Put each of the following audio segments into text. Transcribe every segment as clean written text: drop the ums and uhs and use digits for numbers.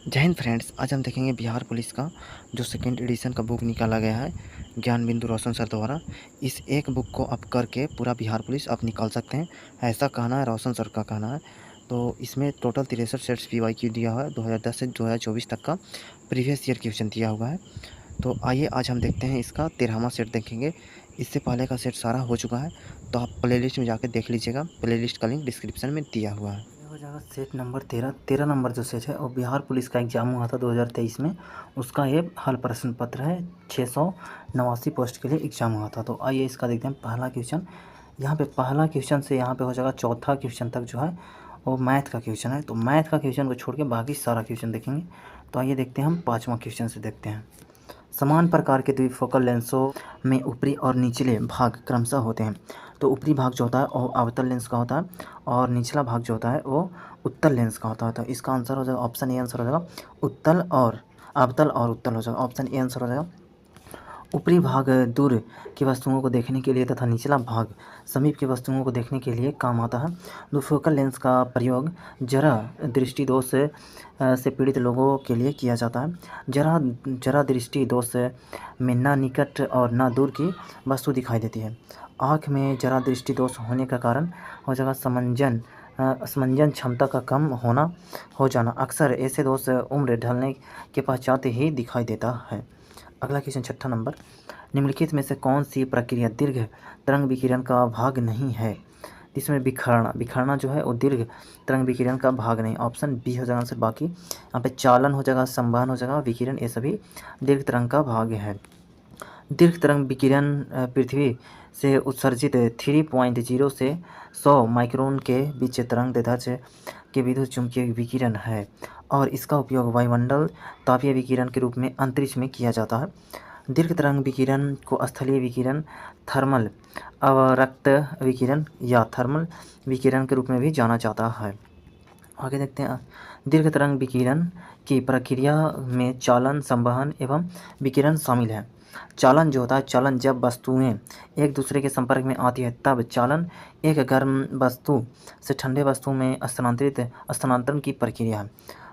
जय हिंद फ्रेंड्स। आज हम देखेंगे बिहार पुलिस का जो सेकेंड एडिशन का बुक निकाला गया है ज्ञान बिंदु रोशन सर द्वारा। इस एक बुक को आप करके पूरा बिहार पुलिस आप निकाल सकते हैं, ऐसा कहना है रोशन सर का कहना है। तो इसमें टोटल 63 सेट्स PYQ दिया हुआ है 2010 से 2024 तक का प्रीवियस ईयर क्वेश्चन दिया हुआ है। तो आइए आज हम देखते हैं इसका 13वां सेट देखेंगे। इससे पहले का सेट सारा हो चुका है, तो आप प्लेलिस्ट में जाकर देख लीजिएगा। प्लेलिस्ट का लिंक डिस्क्रिप्शन में दिया हुआ है। हो जाएगा सेट नंबर 13 नंबर जो सेट है और बिहार पुलिस का एग्ज़ाम हुआ था 2023 में, उसका ये हल प्रश्न पत्र है। 689 पोस्ट के लिए एग्ज़ाम हुआ था। तो आइए इसका देखते हैं पहला क्वेश्चन। यहाँ पे पहला क्वेश्चन से यहाँ पे हो जाएगा चौथा क्वेश्चन तक जो है वो मैथ का क्वेश्चन है। तो मैथ का क्वेश्चन को छोड़ के बाकी सारा क्वेश्चन देखेंगे। तो आइए देखते हैं, हम 5वां क्वेश्चन से देखते हैं। समान प्रकार के द्विफोकल लेंसों में ऊपरी और निचले भाग क्रमशः होते हैं। तो ऊपरी भाग जो होता है वो अवतल लेंस का होता है और निचला भाग जो होता है वो उत्तल लेंस का होता है। तो इसका आंसर हो जाएगा ऑप्शन ए आंसर हो जाएगा उत्तल और अवतल और उत्तल हो जाएगा। ऑप्शन ए आंसर हो जाएगा। ऊपरी भाग दूर की वस्तुओं को देखने के लिए तथा निचला भाग समीप की वस्तुओं को देखने के लिए काम आता है। द्विफोकल लेंस का प्रयोग जरा दृष्टि दोष से पीड़ित लोगों के लिए किया जाता है। जरा दृष्टि दोष में ना निकट और ना दूर की वस्तु दिखाई देती है। आँख में जरा दृष्टि दोष होने का कारण हो जाएगा समंजन क्षमता का कम होना हो जाना। अक्सर ऐसे दोष उम्र ढलने के पश्चात ही दिखाई देता है। अगला क्वेश्चन 6ठा नंबर। निम्नलिखित में से कौन सी प्रक्रिया दीर्घ तरंग विकिरण का भाग नहीं है? इसमें बिखरना जो है वो दीर्घ तरंग विकिरण का भाग नहीं। ऑप्शन बी हो जाएगा आंसर। बाकी यहाँ पे चालन हो जाएगा, संवहन हो जाएगा, विकिरण, ये सभी दीर्घ तरंग का भाग है। दीर्घ तरंग विकिरण पृथ्वी से उत्सर्जित 3.0 से 100 माइक्रोन के बीच तरंग दैर्ध्य के विद्युत चुम्बकीय विकिरण है और इसका उपयोग वायुमंडल तापीय विकिरण के रूप में अंतरिक्ष में किया जाता है। दीर्घ तरंग विकिरण को स्थलीय विकिरण, थर्मल अवरक्त विकिरण या थर्मल विकिरण के रूप में भी जाना जाता है। आगे देखते हैं। दीर्घ तरंग विकिरण की प्रक्रिया में चालन, संवहन एवं विकिरण शामिल है। चालन जो होता है, चालन जब वस्तुएं एक दूसरे के संपर्क में आती है तब चालन एक गर्म वस्तु से ठंडे वस्तु में स्थानांतरण की प्रक्रिया है।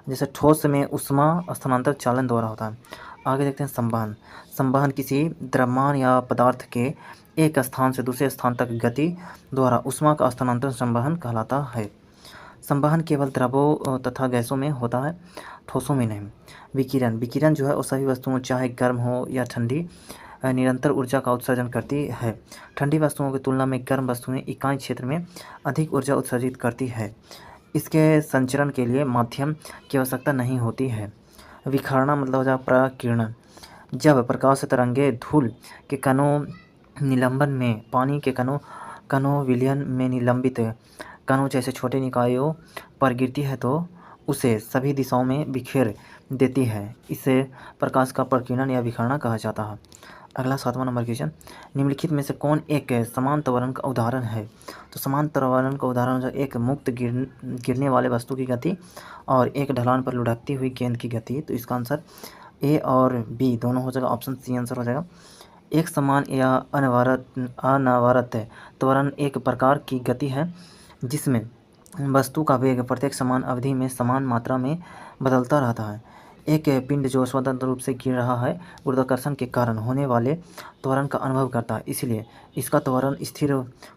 जैसे ठोस में ऊष्मा स्थानांतरण चालन द्वारा होता है। आगे देखते हैं संवहन। संवहन किसी द्रव्यमान या पदार्थ के एक स्थान से दूसरे स्थान तक गति द्वारा ऊष्मा का स्थानांतरण संवहन कहलाता है। संवहन केवल द्रवों तथा गैसों में होता है, ठोसों में नहीं। विकिरण जो है वो सभी वस्तुओं चाहे गर्म हो या ठंडी निरंतर ऊर्जा का उत्सर्जन करती है। ठंडी वस्तुओं की तुलना में गर्म वस्तुएं इकाई क्षेत्र में अधिक ऊर्जा उत्सर्जित करती है। इसके संचरण के लिए माध्यम की आवश्यकता नहीं होती है। विखरना मतलब हो जाए प्रकीर्णन। जब प्रकाश तरंगे धूल के कणों निलंबन में पानी के कणों विलयन में निलंबित कणों जैसे छोटे निकायों पर गिरती है तो उसे सभी दिशाओं में बिखेर देती है। इसे प्रकाश का प्रकीर्णन या विखरना कहा जाता है। अगला 7वां नंबर क्वेश्चन। निम्नलिखित में से कौन एक समान त्वरण का उदाहरण है? तो समान त्वरण का उदाहरण जो एक मुक्त गिरने वाले वस्तु की गति और एक ढलान पर लुढ़कती हुई गेंद की गति। तो इसका आंसर ए और बी दोनों हो जाएगा। ऑप्शन सी आंसर हो जाएगा। एक समान या अनवरत त्वरण एक प्रकार की गति है जिसमें वस्तु का वेग प्रत्येक समान अवधि में समान मात्रा में बदलता रहता है। एक पिंड जो स्वतंत्र रूप से गिर रहा है गुरुत्वाकर्षण के कारण होने वाले त्वरण का अनुभव करता है, इसलिए इसका त्वरण स्थिर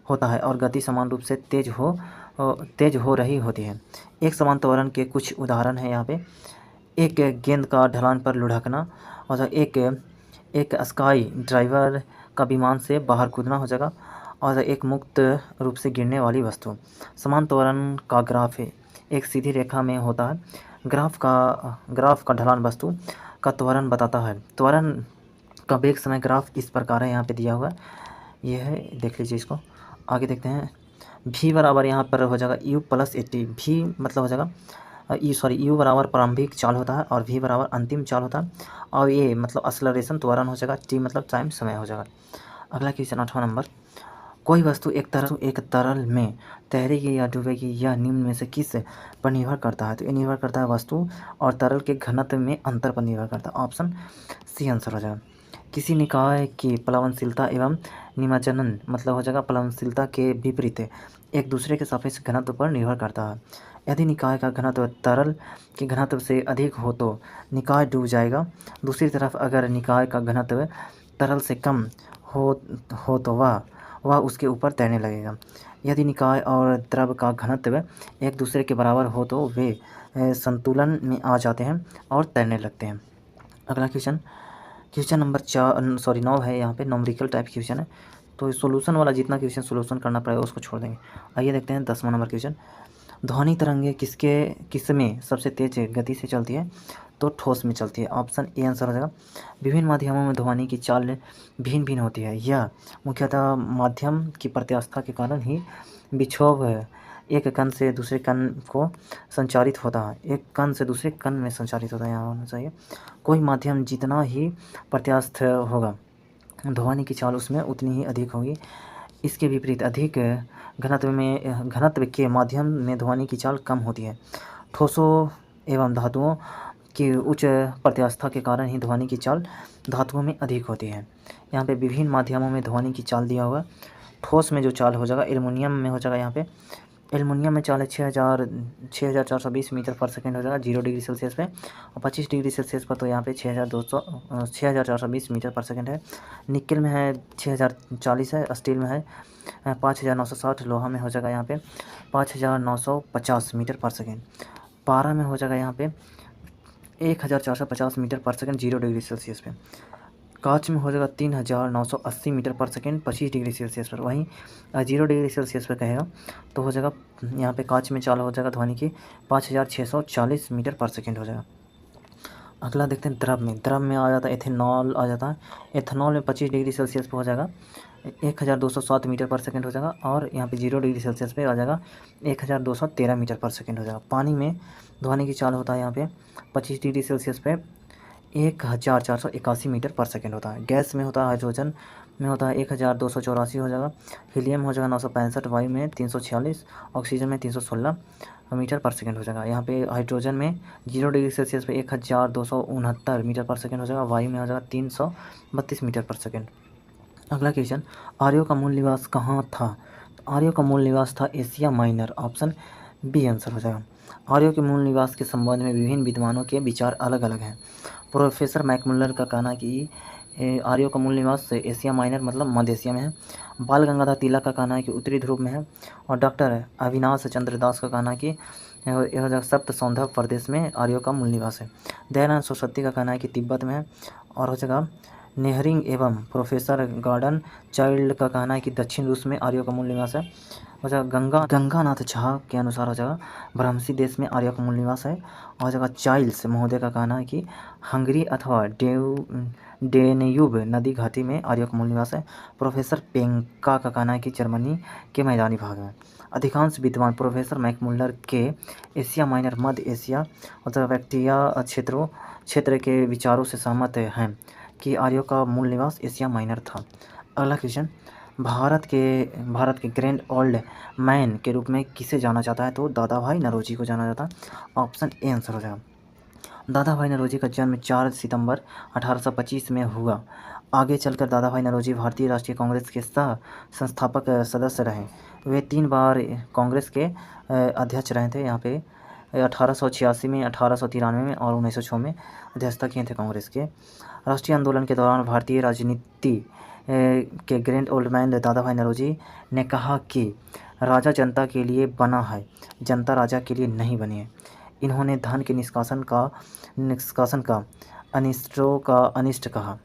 होता है और गति समान रूप से तेज हो रही होती है। एक समान त्वरण के कुछ उदाहरण हैं यहाँ पे। एक गेंद का ढलान पर लुढ़कना और एक स्काई ड्राइवर का विमान से बाहर कूदना हो जाएगा और एक मुक्त रूप से गिरने वाली वस्तु। समान त्वरण का ग्राफ है एक सीधी रेखा में होता है। ग्राफ का ढलान वस्तु का त्वरण बताता है। त्वरण का वेग समय ग्राफ इस प्रकार है, यहाँ पे दिया हुआ है, ये है, देख लीजिए इसको। आगे देखते हैं। v बराबर यहाँ पर हो जाएगा u प्लस 80। v मतलब हो जाएगा u बराबर प्रारंभिक चाल होता है और v बराबर अंतिम चाल होता है और ये मतलब एक्सेलरेशन त्वरण हो जाएगा। t मतलब टाइम, समय हो जाएगा। अगला क्वेश्चन 8वां नंबर। कोई वस्तु एक तरल में तैरेगी या डूबेगी यह निम्न में से किस पर निर्भर करता है? तो ये निर्भर करता है वस्तु और तरल के घनत्व में अंतर पर निर्भर करता है। ऑप्शन सी आंसर हो जाएगा। किसी निकाय की प्लवनशीलता एवं निमज्जन मतलब हो जाएगा प्लवनशीलता के विपरीत एक दूसरे के सापेक्ष घनत्व पर निर्भर करता है। यदि निकाय का घनत्व तरल के घनत्व से अधिक हो तो निकाय डूब जाएगा। दूसरी तरफ अगर निकाय का घनत्व तरल से कम हो तो वह उसके ऊपर तैरने लगेगा। यदि निकाय और द्रव का घनत्व एक दूसरे के बराबर हो तो वे संतुलन में आ जाते हैं और तैरने लगते हैं। अगला क्वेश्चन नंबर 9 है। यहाँ पे न्यूमेरिकल टाइप क्वेश्चन है, तो सॉल्यूशन वाला जितना क्वेश्चन सॉल्यूशन करना पड़ेगा उसको छोड़ देंगे। आइए देखते हैं 10वां नंबर क्वेश्चन। ध्वनि तरंगे किसमें सबसे तेज गति से चलती है? तो ठोस में चलती है। ऑप्शन ए आंसर हो जाएगा। विभिन्न माध्यमों में ध्वनि की चाल भिन्न भिन्न होती है। यह मुख्यतः माध्यम की प्रत्यास्थता के कारण ही विक्षोभ एक कण से दूसरे कण को संचारित होता है। एक कण से दूसरे कण में संचारित होता है, यहाँ होना चाहिए। कोई माध्यम जितना ही प्रत्यास्थ होगा ध्वनि की चाल उसमें उतनी ही अधिक होगी। इसके विपरीत अधिक घनत्व के माध्यम में ध्वनि की चाल कम होती है। ठोसों एवं धातुओं की उच्च प्रत्यास्थता के कारण ही ध्वनि की चाल धातुओं में अधिक होती है। यहाँ पे विभिन्न माध्यमों में ध्वनि की चाल दिया हुआ। ठोस में जो चाल हो जाएगा एल्युमिनियम में हो जाएगा। यहाँ पे एल्युमिनियम में चाल है 6420 मीटर पर सेकेंड हो जाएगा 0 डिग्री सेल्सियस पे, और 25 डिग्री सेल्सियस पर तो यहाँ पे 6420 मीटर पर सेकेंड है। निकल में है 6040 है, स्टील में है 5960, लोहा में हो जाएगा यहाँ पे 5950 मीटर पर सेकेंड, पारा में हो जाएगा यहाँ पे 1450 मीटर पर सेकेंड 0 डिग्री सेल्सियस पे, कांच में हो जाएगा 3980 मीटर पर सेकेंड 25 डिग्री सेल्सियस पर। वहीं 0 डिग्री सेल्सियस पर कहेगा तो हो जाएगा यहाँ पे कांच में चाल हो जाएगा ध्वनि की 5640 मीटर पर सेकेंड हो जाएगा। अगला देखते हैं द्रव में आ जाता है एथेनॉल आ जाता है। एथेनॉल में 25 डिग्री सेल्सियस पर हो जाएगा 1207 मीटर पर सेकेंड हो जाएगा, और यहाँ पे 0 डिग्री सेल्सियस पे आ जाएगा 1213 मीटर पर सेकेंड हो जाएगा। पानी में ध्वनि की चाल होता है यहाँ पे 25 डिग्री सेल्सियस पे 1481 मीटर पर सेकेंड होता है। गैस में होता है हाइड्रोजन में होता है 1284 हो जाएगा। हीलियम हो जाएगा 965, वायु में 346, ऑक्सीजन में 316 मीटर पर सेकेंड हो जाएगा। यहाँ पे हाइड्रोजन में 0 डिग्री सेल्सियस पे 1269 मीटर पर सेकेंड हो जाएगा। वायु में हो जाएगा 332 मीटर पर सेकेंड। अगला क्वेश्चन, आर्यों का मूल निवास कहाँ था? आर्यों का मूल निवास था Asia Minor. Option B answer हो जाएगा। आर्यों के मूल निवास के संबंध में विभिन्न विद्वानों के विचार अलग अलग हैं। प्रोफेसर मैकमुलर का कहना है कि आर्यों का मूल निवास एशिया माइनर मतलब मध्य एशिया में है। बाल गंगाधर तिलक का कहना है कि उत्तरी ध्रुव में है, और डॉक्टर अविनाश चंद्र दास का कहना है कि यह सप्त सौंधव प्रदेश में आर्यों का मूल निवास है। दयानंद सरस्वती का कहना है कि तिब्बत में है, और हो जाएगा नेहरिंग एवं प्रोफेसर गॉर्डन चाइल्ड का कहना है कि दक्षिण रूस में आर्यों का मूल निवास है। हो जाएगा गंगानाथ झा के अनुसार हो जाएगा भ्रमसी देश में आर्यों का मूल निवास है। हो जाएगा चाइल्ड्स महोदय का कहना है कि हंगरी अथवा डेन्यूब नदी घाटी में आर्यों का मूल निवास है। प्रोफेसर पेंका का कहना है कि जर्मनी के मैदानी भाग में। अधिकांश विद्वान प्रोफेसर मैकमुलर के एशिया माइनर मध्य एशिया और बैक्टीरिया क्षेत्र के विचारों से सहमत हैं कि आर्यों का मूल निवास एशिया माइनर था। अगला क्वेश्चन, भारत के ग्रैंड ओल्ड मैन के रूप में किसे जाना जाता है? तो दादा भाई नौरोजी को जाना जाता है। ऑप्शन ए आंसर हो जाएगा। दादा भाई नौरोजी का जन्म 4 सितंबर 1825 में हुआ। आगे चलकर दादा भाई नौरोजी भारतीय राष्ट्रीय कांग्रेस के सह संस्थापक सदस्य रहे। वे 3 बार कांग्रेस के अध्यक्ष रहे थे। यहाँ पे 1886 में, 1893 में और 1906 में अध्यक्षता किए थे कांग्रेस के। राष्ट्रीय आंदोलन के दौरान भारतीय राजनीति के ग्रैंड ओल्ड मैन दादा भाई नौरोजी ने कहा कि राजा जनता के लिए बना है, जनता राजा के लिए नहीं बनी है। इन्होंने धन के निष्कासन का अनिष्टों का अनिष्ट कहा।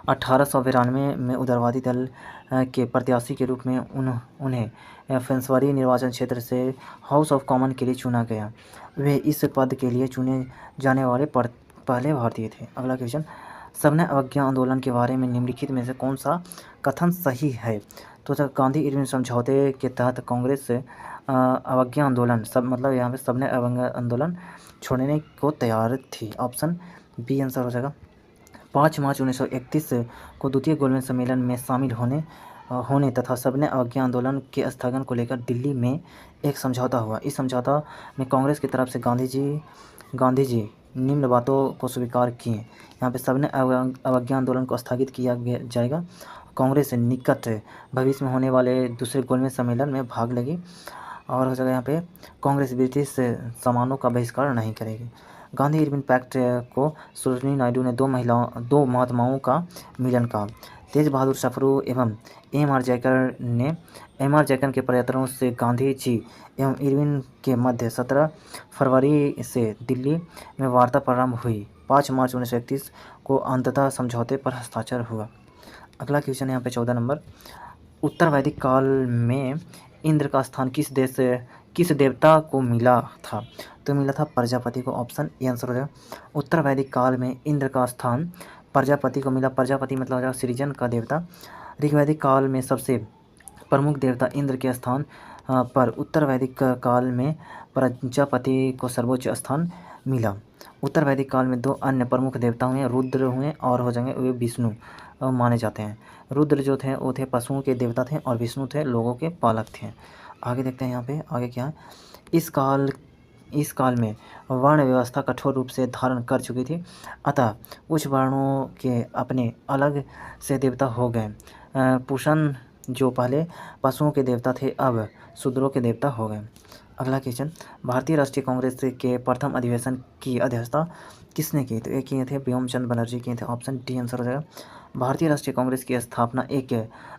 1892 में उदारवादी दल के प्रत्याशी के रूप में उन्हें फेंसवारी निर्वाचन क्षेत्र से हाउस ऑफ कॉमन के लिए चुना गया। वे इस पद के लिए चुने जाने वाले पहले भारतीय थे। अगला क्वेश्चन, सबने अवज्ञा आंदोलन के बारे में निम्नलिखित में से कौन सा कथन सही है? तो गांधी इरविन समझौते के तहत कांग्रेस अवज्ञा आंदोलन मतलब यहाँ पे सबने अवज्ञा आंदोलन छोड़ने को तैयार थी। ऑप्शन बी आंसर हो जाएगा। 5 मार्च 1931 को द्वितीय गोलमेज सम्मेलन में शामिल होने तथा सबने अवज्ञा आंदोलन के स्थगन को लेकर दिल्ली में एक समझौता हुआ। इस समझौता में कांग्रेस की तरफ से गांधी जी निम्न बातों को स्वीकार किए। यहाँ पे सबने अवज्ञा आंदोलन को स्थगित किया जाएगा। कांग्रेस निकट भविष्य में होने वाले दूसरे गोलमेज सम्मेलन में भाग लेगी। और हो जाएगा यहाँ पे कांग्रेस ब्रिटिश सामानों का बहिष्कार नहीं करेगी। गांधी इरविन पैक्ट को सरोजिनी नायडू ने दो महात्माओं का मिलन कहा। तेज बहादुर सप्रू एवं एम.आर. जयकर के प्रयत्नों से गांधी जी एवं इरविन के मध्य 17 फरवरी से दिल्ली में वार्ता प्रारंभ हुई। 5 मार्च 1931 को अंततः समझौते पर हस्ताक्षर हुआ। अगला क्वेश्चन है यहाँ पे 14 नंबर। उत्तर वैदिक काल में इंद्र का स्थान किस देवता को मिला था? तो मिला था प्रजापति को। ऑप्शन ए आंसर हो जाएगा। उत्तर वैदिक काल में इंद्र का स्थान प्रजापति को मिला। प्रजापति मतलब हो जाएगा सृजन का देवता। ऋग्वैदिक काल में सबसे प्रमुख देवता इंद्र के स्थान पर उत्तर वैदिक काल में प्रजापति को सर्वोच्च स्थान मिला। उत्तर वैदिक काल में 2 अन्य प्रमुख देवता हुए, रुद्र हुए और हो जाएंगे वे विष्णु माने जाते हैं। रुद्र जो थे वो थे पशुओं के देवता थे और विष्णु थे लोगों के पालक थे। आगे देखते हैं यहाँ पे आगे क्या है। इस काल में वर्ण व्यवस्था कठोर रूप से धारण कर चुकी थी, अतः उच्च वर्णों के अपने अलग से देवता हो गए। पुरुषन जो पहले पशुओं के देवता थे अब शूद्रों के देवता हो गए। अगला क्वेश्चन, भारतीय राष्ट्रीय कांग्रेस के प्रथम अधिवेशन की अध्यक्षता किसने की? तो ये किए थे व्योमचंद बनर्जी किए थे। ऑप्शन डी आंसर हो जाएगा। भारतीय राष्ट्रीय कांग्रेस की स्थापना एक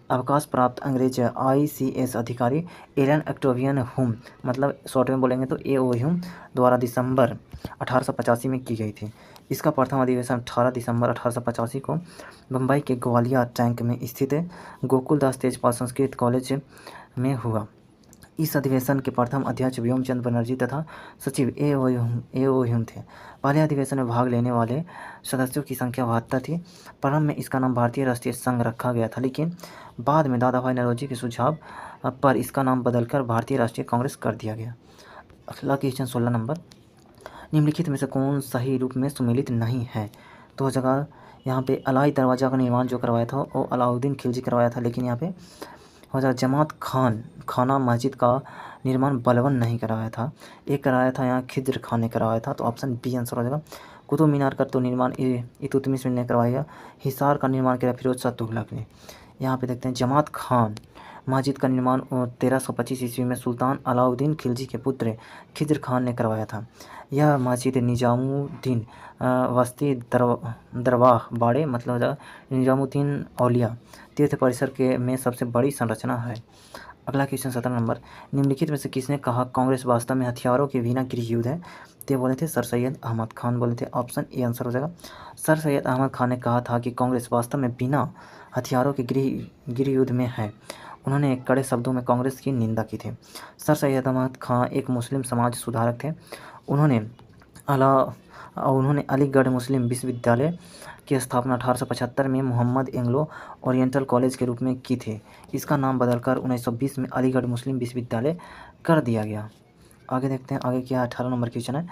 अवकाश प्राप्त अंग्रेज ICS अधिकारी एलन एक्टोवियन हुम, मतलब शॉर्ट में बोलेंगे तो AO ह्यूम द्वारा दिसंबर 1885 में की गई थी। इसका प्रथम अधिवेशन 18 दिसंबर 1885 को मुंबई के ग्वालियर टैंक में स्थित गोकुलदास तेजपाल संस्कृत कॉलेज में हुआ। इस अधिवेशन के प्रथम अध्यक्ष व्योमचंद बनर्जी तथा सचिव AO ह्यूम थे। पहले अधिवेशन में भाग लेने वाले सदस्यों की संख्या 72 थी। प्रारंभ में इसका नाम भारतीय राष्ट्रीय संघ रखा गया था, लेकिन बाद में दादा भाई नौरोजी के सुझाव पर इसका नाम बदलकर भारतीय राष्ट्रीय कांग्रेस कर दिया गया। अगला क्वेश्चन 16 नंबर। निम्नलिखित में से कौन सही रूप में सुमेलित नहीं है? तो जगह यहाँ पे अलाई दरवाज़ा का निर्माण जो करवाया था वो अलाउद्दीन खिलजी करवाया था, लेकिन यहाँ पे हो जाए जमात खाना मस्जिद का निर्माण बलबन नहीं कराया था, एक कराया था यहाँ खिज्र खान ने करवाया था। तो ऑप्शन बी आंसर हो जाएगा। कुतुब मीनार का तो निर्माण इल्तुतमिश ने करवाया। हिसार का निर्माण किया फिरोज शाह तुगलक ने। यहाँ पे देखते हैं जमात खान मस्जिद का निर्माण 1325 ईस्वी में सुल्तान अलाउद्दीन खिलजी के पुत्र खिज्र खान ने करवाया था। यह मस्जिद निजामुद्दीन वस्ती दरवाह बाड़े मतलब निजामुद्दीन औलिया तीर्थ परिसर के में सबसे बड़ी संरचना है। अगला क्वेश्चन 17 नंबर। निम्नलिखित में से किसने कहा कांग्रेस वास्तव में हथियारों के बिना गृह युद्ध है? तो बोले थे सर सैयद अहमद खान बोले थे। ऑप्शन ए आंसर हो जाएगा। सर सैयद अहमद खान ने कहा था कि कांग्रेस वास्तव में बिना हथियारों के गृह युद्ध में है। उन्होंने कड़े शब्दों में कांग्रेस की निंदा की थी। सर सैयद अहमद खान एक मुस्लिम समाज सुधारक थे। उन्होंने अलीगढ़ मुस्लिम विश्वविद्यालय की स्थापना 1875 में मोहम्मद एंग्लो ओरिएंटल कॉलेज के रूप में की थी। इसका नाम बदलकर 1920 में अलीगढ़ मुस्लिम विश्वविद्यालय कर दिया गया। आगे देखते हैं आगे क्या है। 18 नंबर क्वेश्चन है।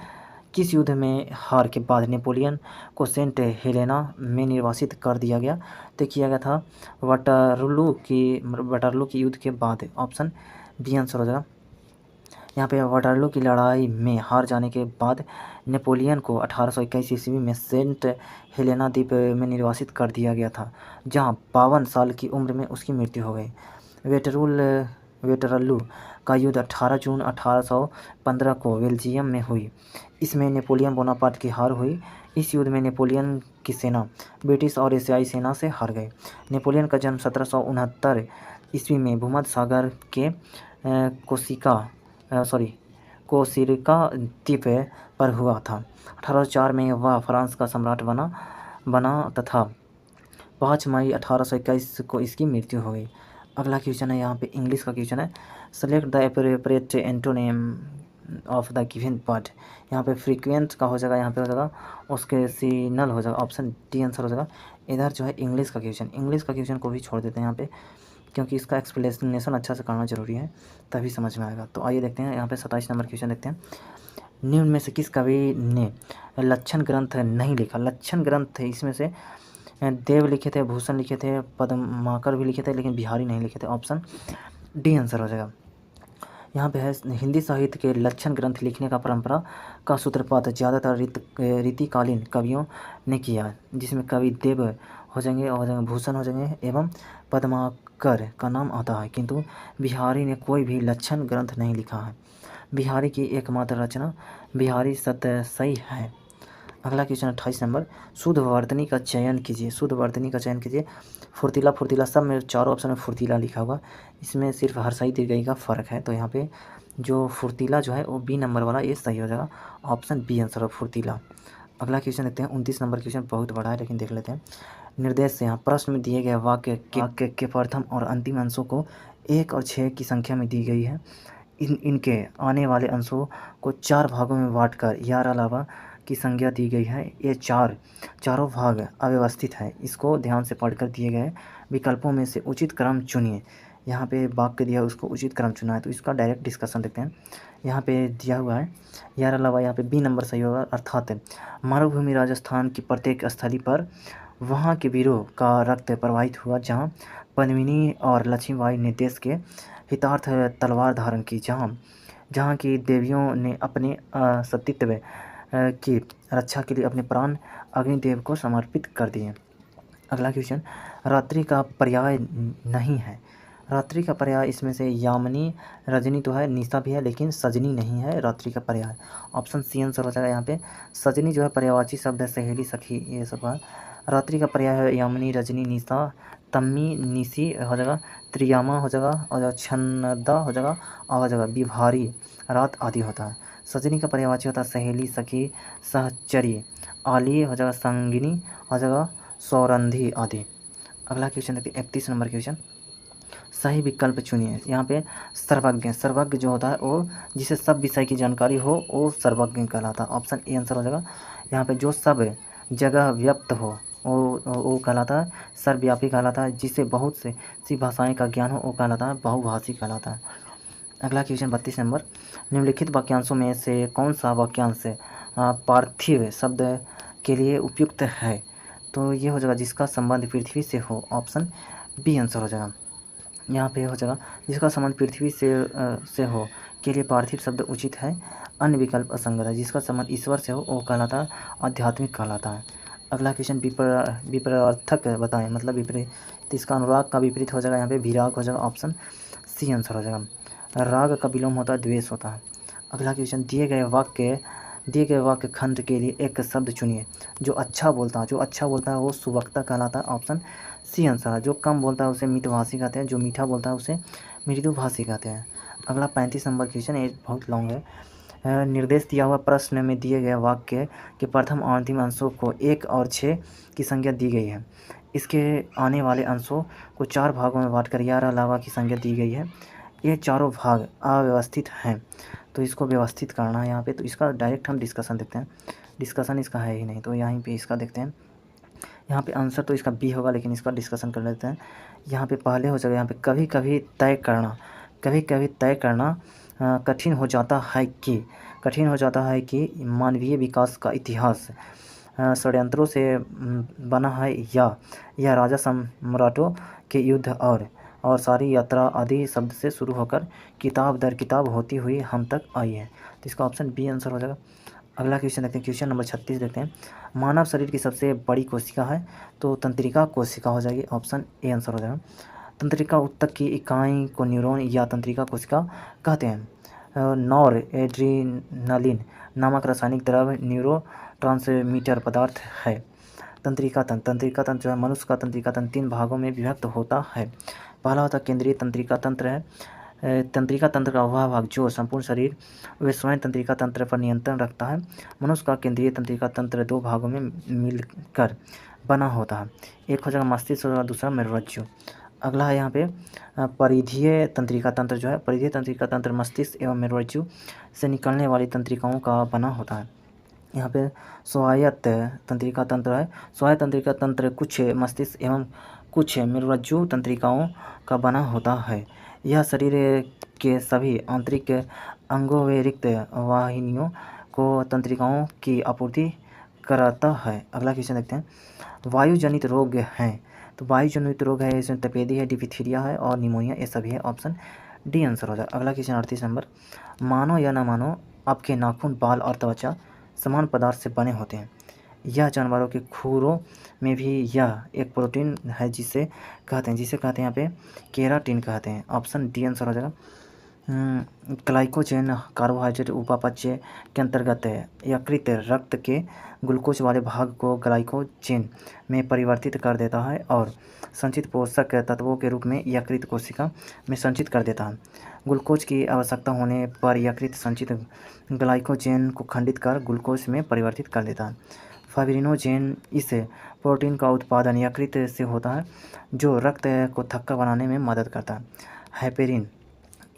किस युद्ध में हार के बाद नेपोलियन को सेंट हेलेना में निर्वासित कर दिया गया? तो किया गया था वाटरलू की युद्ध के बाद। ऑप्शन बी आंसर हो जाएगा। यहाँ पे वाटरलू की लड़ाई में हार जाने के बाद नेपोलियन को 1821 ईस्वी में सेंट हेलेना द्वीप में निर्वासित कर दिया गया था, जहाँ 52 साल की उम्र में उसकी मृत्यु हो गई। वेटरलू का युद्ध 18 जून 1815 को बेल्जियम में हुई। इसमें नेपोलियन बोनापार्ट की हार हुई। इस युद्ध में नेपोलियन की सेना ब्रिटिश और एशियाई सेना से हार गई। नेपोलियन का जन्म 1769 ईस्वी में भूमध्य सागर के कोसिरिका द्वीप पर हुआ था। 1804 में वह फ्रांस का सम्राट बना तथा 5 मई 1821 को इसकी मृत्यु हो गई। अगला क्वेश्चन है यहाँ पे इंग्लिश का क्वेश्चन है। Select the appropriate antonym of the given word. यहाँ पे फ्रीक्वेंट का हो जाएगा, यहाँ पे हो जाएगा ओकेजनल हो जाएगा। ऑप्शन डी आंसर हो जाएगा। इधर जो है इंग्लिश का क्वेश्चन को भी छोड़ देते हैं यहाँ पे, क्योंकि इसका एक्सप्लेनेशन अच्छा से करना जरूरी है, तभी समझ में आएगा। तो आइए देखते हैं यहाँ पे 27 नंबर क्वेश्चन देखते हैं। निम्न में से किस कवि ने लक्षण ग्रंथ नहीं लिखा? लक्षण ग्रंथ इसमें से देव लिखे थे, भूषण लिखे थे, पद्माकर भी लिखे थे, लेकिन बिहारी नहीं लिखे थे। ऑप्शन डी आंसर हो जाएगा। यहाँ पे है हिंदी साहित्य के लक्षण ग्रंथ लिखने का परंपरा का सूत्रपात ज़्यादातर रीतिकालीन कवियों ने किया, जिसमें कवि देव हो जाएंगे भूषण हो जाएंगे एवं अपकर का नाम आता है, किंतु बिहारी ने कोई भी लक्षण ग्रंथ नहीं लिखा है। बिहारी की एकमात्र रचना बिहारी सतसई है। अगला क्वेश्चन 28 नंबर, शुद्ध वर्तनी का चयन कीजिए। शुद्ध वर्तनी का चयन कीजिए। फुर्तीला फुर्तीला सब में चारों ऑप्शन में फुर्तीला लिखा होगा, इसमें सिर्फ हर्षई दीर्घई का फ़र्क है। तो यहाँ पे जो फुर्तीला जो है वो बी नंबर वाला ये सही हो जाएगा, ऑप्शन बी आंसर है फुर्तीला। अगला क्वेश्चन देखते हैं 29 नंबर क्वेश्चन, बहुत बड़ा है लेकिन देख लेते हैं। निर्देश से यहाँ प्रश्न में दिए गए वाक्य के प्रथम और अंतिम अंशों को 1 और 6 की संख्या में दी गई है। इनके आने वाले अंशों को 4 भागों में बांटकर यार अलावा की संज्ञा दी गई है। ये चारों भाग अव्यवस्थित है। इसको ध्यान से पढ़कर दिए गए विकल्पों में से उचित क्रम चुनिए। यहाँ पे वाक्य दिया उसको उचित क्रम चुना है, तो इसका डायरेक्ट डिस्कशन देखते हैं। यहाँ पे दिया हुआ है यार अलावा, यहाँ पे बी नंबर सही होगा, अर्थात मरुभूमि राजस्थान की प्रत्येक स्थली पर वहाँ के वीरों का रक्त प्रवाहित हुआ, जहाँ पद्मिनी और लक्ष्मीबाई ने देश के हितार्थ तलवार धारण की, जहाँ की देवियों ने अपने सतीत्व की रक्षा के लिए अपने प्राण अग्निदेव को समर्पित कर दिए। अगला क्वेश्चन, रात्रि का पर्याय नहीं है। रात्रि का पर्याय इसमें से यामिनी, रजनी तो है, निशा भी है, लेकिन सजनी नहीं है रात्रि का पर्याय। ऑप्शन सी आंसर हो जाएगा यहाँ पे। सजनी जो है पर्यायवाची शब्द है, सहेली, सखी, ये सब है। रात्रि का पर्याय है यामिनी, रजनी, निशा, तम्मी, निशी हो जाएगा, त्रियामा हो जाएगा, और छन्नदा हो जाएगा, और हो जाएगा विभारी, रात आदि होता है। सजनी का पर्यायवाची होता है सहेली, सखी, सहचरी, आली हो जाएगा, संगिनी हो जाएगा, सौरंधी आदि। अगला क्वेश्चन देखिए 31 नंबर क्वेश्चन, सही विकल्प चुनिए। यहाँ पे सर्वज्ञ जो होता है वो जिसे सब विषय की जानकारी हो वो सर्वज्ञ कहलाता है, ऑप्शन ए आंसर हो जाएगा। यहाँ पे जो सब जगह व्याप्त हो वो कहलाता है सर्वव्यापी कहलाता है। जिसे बहुत सी भाषाएं का ज्ञान हो वो कहलाता है बहुभाषी कहलाता है। अगला क्वेश्चन 32 नंबर, निम्नलिखित वाक्यांशों में से कौन सा वाक्यांश पार्थिव शब्द के लिए उपयुक्त है। तो ये हो जाएगा जिसका संबंध पृथ्वी से हो, ऑप्शन बी आंसर हो जाएगा। यहाँ पे हो जाएगा जिसका संबंध पृथ्वी से हो के लिए पार्थिव शब्द उचित है, अन्य विकल्प असंगत है। जिसका संबंध ईश्वर से हो वो कहलाता है आध्यात्मिक कहलाता है। अगला क्वेश्चन विपरार्थक बताएं, मतलब विपरीत, तो इसका अनुराग का विपरीत हो जाएगा यहाँ पे विराग हो जाएगा, ऑप्शन सी आंसर हो जाएगा। राग का विलोम होता है द्वेष होता है। अगला क्वेश्चन, दिए गए वाक्य खंड के लिए एक शब्द चुनिए। जो अच्छा बोलता है वो सुवक्ता कहलाता है, ऑप्शन सी आंसर है। जो कम बोलता है उसे मितभाषी कहते हैं, जो मीठा बोलता है उसे मृदुभाषी कहते हैं। अगला 35 नंबर क्वेश्चन, ये बहुत लॉन्ग है। निर्देश दिया हुआ प्रश्न में दिए गए वाक्य के प्रथम और अंतिम अंशों को 1 और 6 की संज्ञा दी गई है। इसके आने वाले अंशों को 4 भागों में बांटकर यार अलावा की संज्ञा दी गई है। ये चारों भाग अव्यवस्थित हैं, तो इसको व्यवस्थित करना है यहाँ पे। तो इसका डायरेक्ट हम डिस्कशन देखते हैं। डिस्कशन इसका है ही नहीं, तो यहीं पे इसका देखते हैं। यहाँ पे आंसर तो इसका बी होगा, लेकिन इसका डिस्कशन कर लेते हैं। यहाँ पे पहले हो जाएगा यहाँ पे कभी कभी तय करना कठिन हो जाता है कि मानवीय विकास का इतिहास षड्यंत्रों से बना है या राजा सम्राटों के युद्ध और सारी यात्रा आदि शब्द से शुरू होकर किताब दर किताब होती हुई हम तक आई है। तो इसका ऑप्शन बी आंसर हो जाएगा। अगला क्वेश्चन देखते हैं, क्वेश्चन नंबर 36 देखते हैं। मानव शरीर की सबसे बड़ी कोशिका है, तो तंत्रिका कोशिका हो जाएगी, ऑप्शन ए आंसर हो जाएगा। तंत्रिका ऊतक की इकाई को न्यूरॉन या तंत्रिका कोशिका कहते हैं। नॉर एड्रीनलिन नामक रासायनिक द्रव न्यूरोट्रांसमीटर पदार्थ है। तंत्रिका तंत्र जो है मनुष्य का तंत्रिका तंत्र 3 भागों में विभक्त होता है। पहला होता है केंद्रीय तंत्रिका तंत्र है। तंत्रिका तंत्र का वह भाग जो संपूर्ण शरीर व स्वयं तंत्रिका तंत्र पर नियंत्रण रखता है। मनुष्य का केंद्रीय तंत्रिका तंत्र 2 भागों में मिलकर बना होता है। एक हो जाएगा मस्तिष्क और दूसरा मेरुरज्जु। अगला है यहाँ पे परिधीय तंत्रिका तंत्र जो है, परिधीय तंत्रिका तंत्र मस्तिष्क एवं मेरुरज्जु से निकलने वाली तंत्रिकाओं का बना होता है। यहाँ पे स्वायत्त तंत्रिका तंत्र है। स्वायत्त तंत्रिका तंत्र कुछ मस्तिष्क एवं कुछ मेरुरज्जु तंत्रिकाओं का बना होता है। यह शरीर के सभी आंतरिक अंगों व रिक्त वाहिनियों को तंत्रिकाओं की आपूर्ति कराता है। अगला क्वेश्चन देखते हैं, वायु जनित रोग हैं। तो वायु जनित रोग है, इसमें तपेदिक है, डिप्थीरिया है और निमोनिया, ये सभी है, ऑप्शन डी आंसर हो जाए। अगला क्वेश्चन 38 नंबर, मानो या ना मानो आपके नाखून, बाल और त्वचा समान पदार्थ से बने होते हैं। यह जानवरों के खुरों में भी यह एक प्रोटीन है जिसे कहते हैं यहाँ पे केराटिन कहते हैं। ऑप्शन डी आंसर हो जाएगा। ग्लाइकोजन कार्बोहाइड्रेट उपापचय के अंतर्गत है। यकृत रक्त के ग्लूकोज वाले भाग को ग्लाइकोजन में परिवर्तित कर देता है और संचित पोषक तत्वों के रूप में यकृत कोशिका में संचित कर देता है। ग्लूकोज की आवश्यकता होने पर यकृत संचित ग्लाइकोजन को खंडित कर ग्लूकोज में परिवर्तित कर देता है। फाइब्रिनोजेन इस प्रोटीन का उत्पादन यकृत से होता है जो रक्त को थक्का बनाने में मदद करता है। हेपेरिन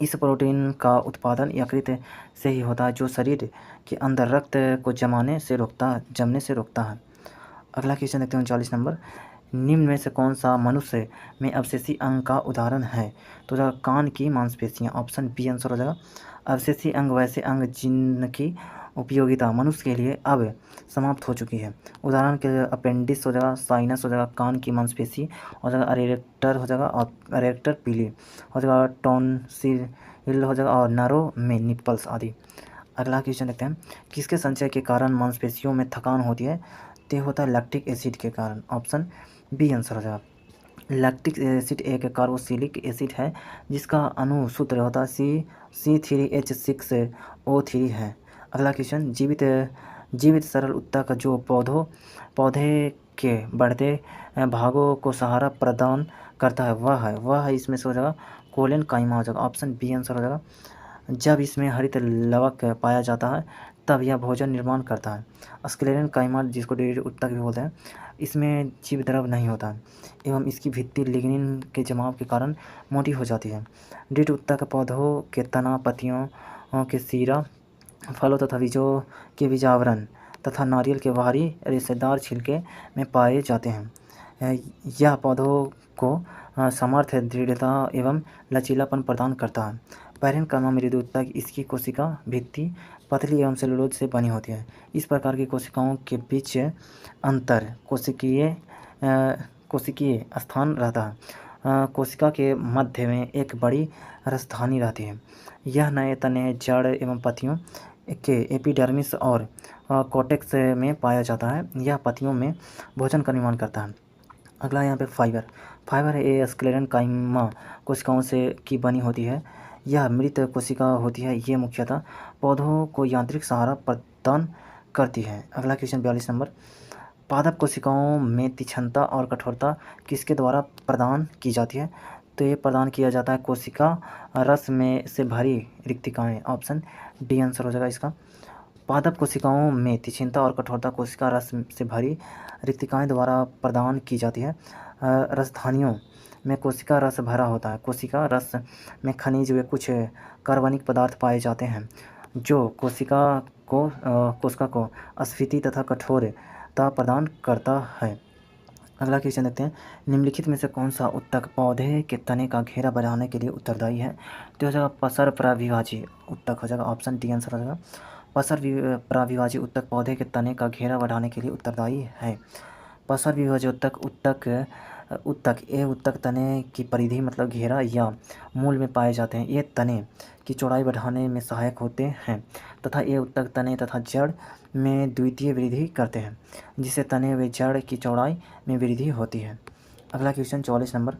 इस प्रोटीन का उत्पादन यकृत से ही होता है जो शरीर के अंदर रक्त को जमने से रोकता है। अगला क्वेश्चन देखते हैं 39 नंबर। निम्न में से कौन सा मनुष्य में अवशेषी अंग का उदाहरण है? तो जाएगा कान की मांसपेशियाँ। ऑप्शन बी आंसर हो जाएगा। अवशेषी अंग वैसे अंग जिनकी उपयोगिता मनुष्य के लिए अब समाप्त हो चुकी है। उदाहरण के लिए अपेंडिक्स हो जाएगा, साइनस हो जाएगा, कान की मांसपेशी हो जाएगा, अरेक्टर हो जाएगा और अरेक्टर पीली हो जाएगा, टॉन्सिल हो जाएगा और नरो में निप्पल्स आदि। अगला क्वेश्चन देखते हैं। किसके संचय के कारण मांसपेशियों में थकान होती है? तो होता है लैक्टिक एसिड के कारण। ऑप्शन बी आंसर हो जाएगा। लैक्टिक एसिड एक कार्बोक्सिलिक एसिड है जिसका अणु सूत्र होता है C3H6O3 है। अगला क्वेश्चन। जीवित सरल ऊतक जो पौधे के बढ़ते भागों को सहारा प्रदान करता है वह है इसमें से हो जाएगा कोलेन काइमा हो जाएगा। ऑप्शन बी आंसर हो जाएगा। जब इसमें हरित लवक पाया जाता है तब यह भोजन निर्माण करता है। स्क्लेरन काइमा जिसको ड्रिड ऊतक भी बोलते हैं, इसमें जीव द्रव नहीं होता है एवं इसकी भित्ति लिग्निन के जमाव के कारण मोटी हो जाती है। ड्रिड ऊतक पौधों के तना, पत्तियों के सिरा, फलों तथा बीजों के बीजावरण तथा नारियल के बाहरी रेशेदार छिलके में पाए जाते हैं। यह पौधों को सामर्थ्य, दृढ़ता एवं लचीलापन प्रदान करता है। पैरेन्काइमा मृदुता इसकी कोशिका भित्ति पतली एवं सेलुलोज से बनी होती है। इस प्रकार की कोशिकाओं के बीच अंतर कोशिकीय स्थान रहता है। कोशिका के मध्य में एक बड़ी रसधानी रहती है। यह नए तने, जड़ एवं पत्तियों के एपिडर्मिस और कॉर्टेक्स में पाया जाता है। यह पत्तियों में भोजन का निर्माण करता है। अगला यहाँ पे फाइबर ए स्क्लेरन काइमा कोशिकाओं से की बनी होती है। यह मृत कोशिका होती है। ये मुख्यतः पौधों को यांत्रिक सहारा प्रदान करती है। अगला क्वेश्चन 42 नंबर। पादप कोशिकाओं में तीक्ष्णता और कठोरता किसके द्वारा प्रदान की जाती है? तो ये प्रदान किया जाता है कोशिका रस में से भरी रिक्तिकाएँ। ऑप्शन डी आंसर हो जाएगा इसका। पादप कोशिकाओं में तीक्ष्णता और कठोरता कोशिका रस से भरी रिक्तिकाएँ द्वारा प्रदान की जाती है। रसधानियों में कोशिका रस भरा होता है। कोशिका रस में खनिज व कुछ कार्बनिक पदार्थ पाए जाते हैं जो कोशिका को अस्फीति तथा कठोरता प्रदान करता है। अगला क्वेश्चन देखते हैं। निम्नलिखित में से कौन सा ऊतक पौधे के तने का घेरा बढ़ाने के लिए उत्तरदायी है? तो हो जाएगा पसर पराविभाजी ऊतक हो जाएगा। ऑप्शन डी आंसर हो जाएगा। पसर पराविभाजी ऊतक पौधे के तने का घेरा बढ़ाने के लिए उत्तरदायी है। पसर विभाजी ऊतक तने की परिधि मतलब घेरा या मूल में पाए जाते हैं। ये तने की चौड़ाई बढ़ाने में सहायक होते हैं तथा ये ऊतक तने तथा जड़ में द्वितीय वृद्धि करते हैं जिससे तने व जड़ की चौड़ाई में वृद्धि होती है। अगला क्वेश्चन 44 नंबर।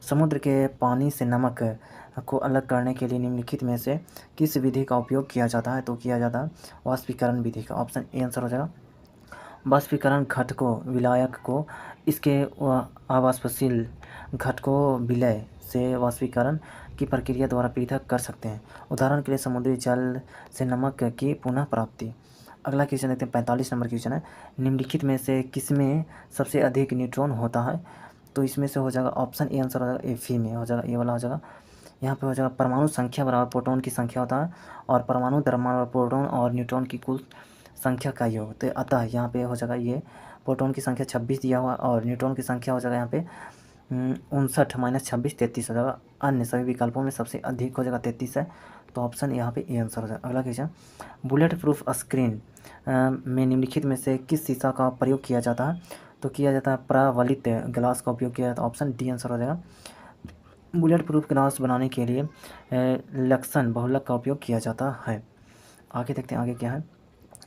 समुद्र के पानी से नमक को अलग करने के लिए निम्नलिखित में से किस विधि का उपयोग किया जाता है? तो किया जाता है वाष्पीकरण विधि का। ऑप्शन ए आंसर हो जाएगा। वाष्पीकरण घटकों विलायक को इसके अवाष्पशील घटकों विलय से वाष्पीकरण की प्रक्रिया द्वारा पृथक कर सकते हैं। उदाहरण के लिए समुद्री जल से नमक की पुनः प्राप्ति। अगला क्वेश्चन देखते हैं 45 नंबर क्वेश्चन है। निम्नलिखित में से किसमें सबसे अधिक न्यूट्रॉन होता है? तो इसमें से हो जाएगा ऑप्शन ए आंसर हो जाएगा। Fe में हो जाएगा, ये वाला हो जाएगा। यहाँ पे हो जाएगा परमाणु संख्या बराबर प्रोटॉन की संख्या होता है और परमाणु द्रव्यमान प्रोटॉन और न्यूट्रॉन की कुल संख्या का योग। तो अतः यहाँ पे हो जाएगा ये प्रोटॉन की संख्या 26 दिया हुआ और न्यूट्रॉन की संख्या हो जाएगा यहाँ पे 59 - 26 33 हो जाएगा। अन्य सभी विकल्पों में सबसे अधिक हो जाएगा 33 है। तो ऑप्शन यहाँ पे ए आंसर हो जाएगा। अगला क्वेश्चन। बुलेट प्रूफ स्क्रीन में निम्नलिखित में से किस शीशा का प्रयोग किया जाता है? तो किया जाता है प्रवलित ग्लास का उपयोग किया जाता है। ऑप्शन डी आंसर हो जाएगा। बुलेट प्रूफ ग्लास बनाने के लिए लक्सन बहुलक का उपयोग किया जाता है। आगे देखते हैं आगे क्या है।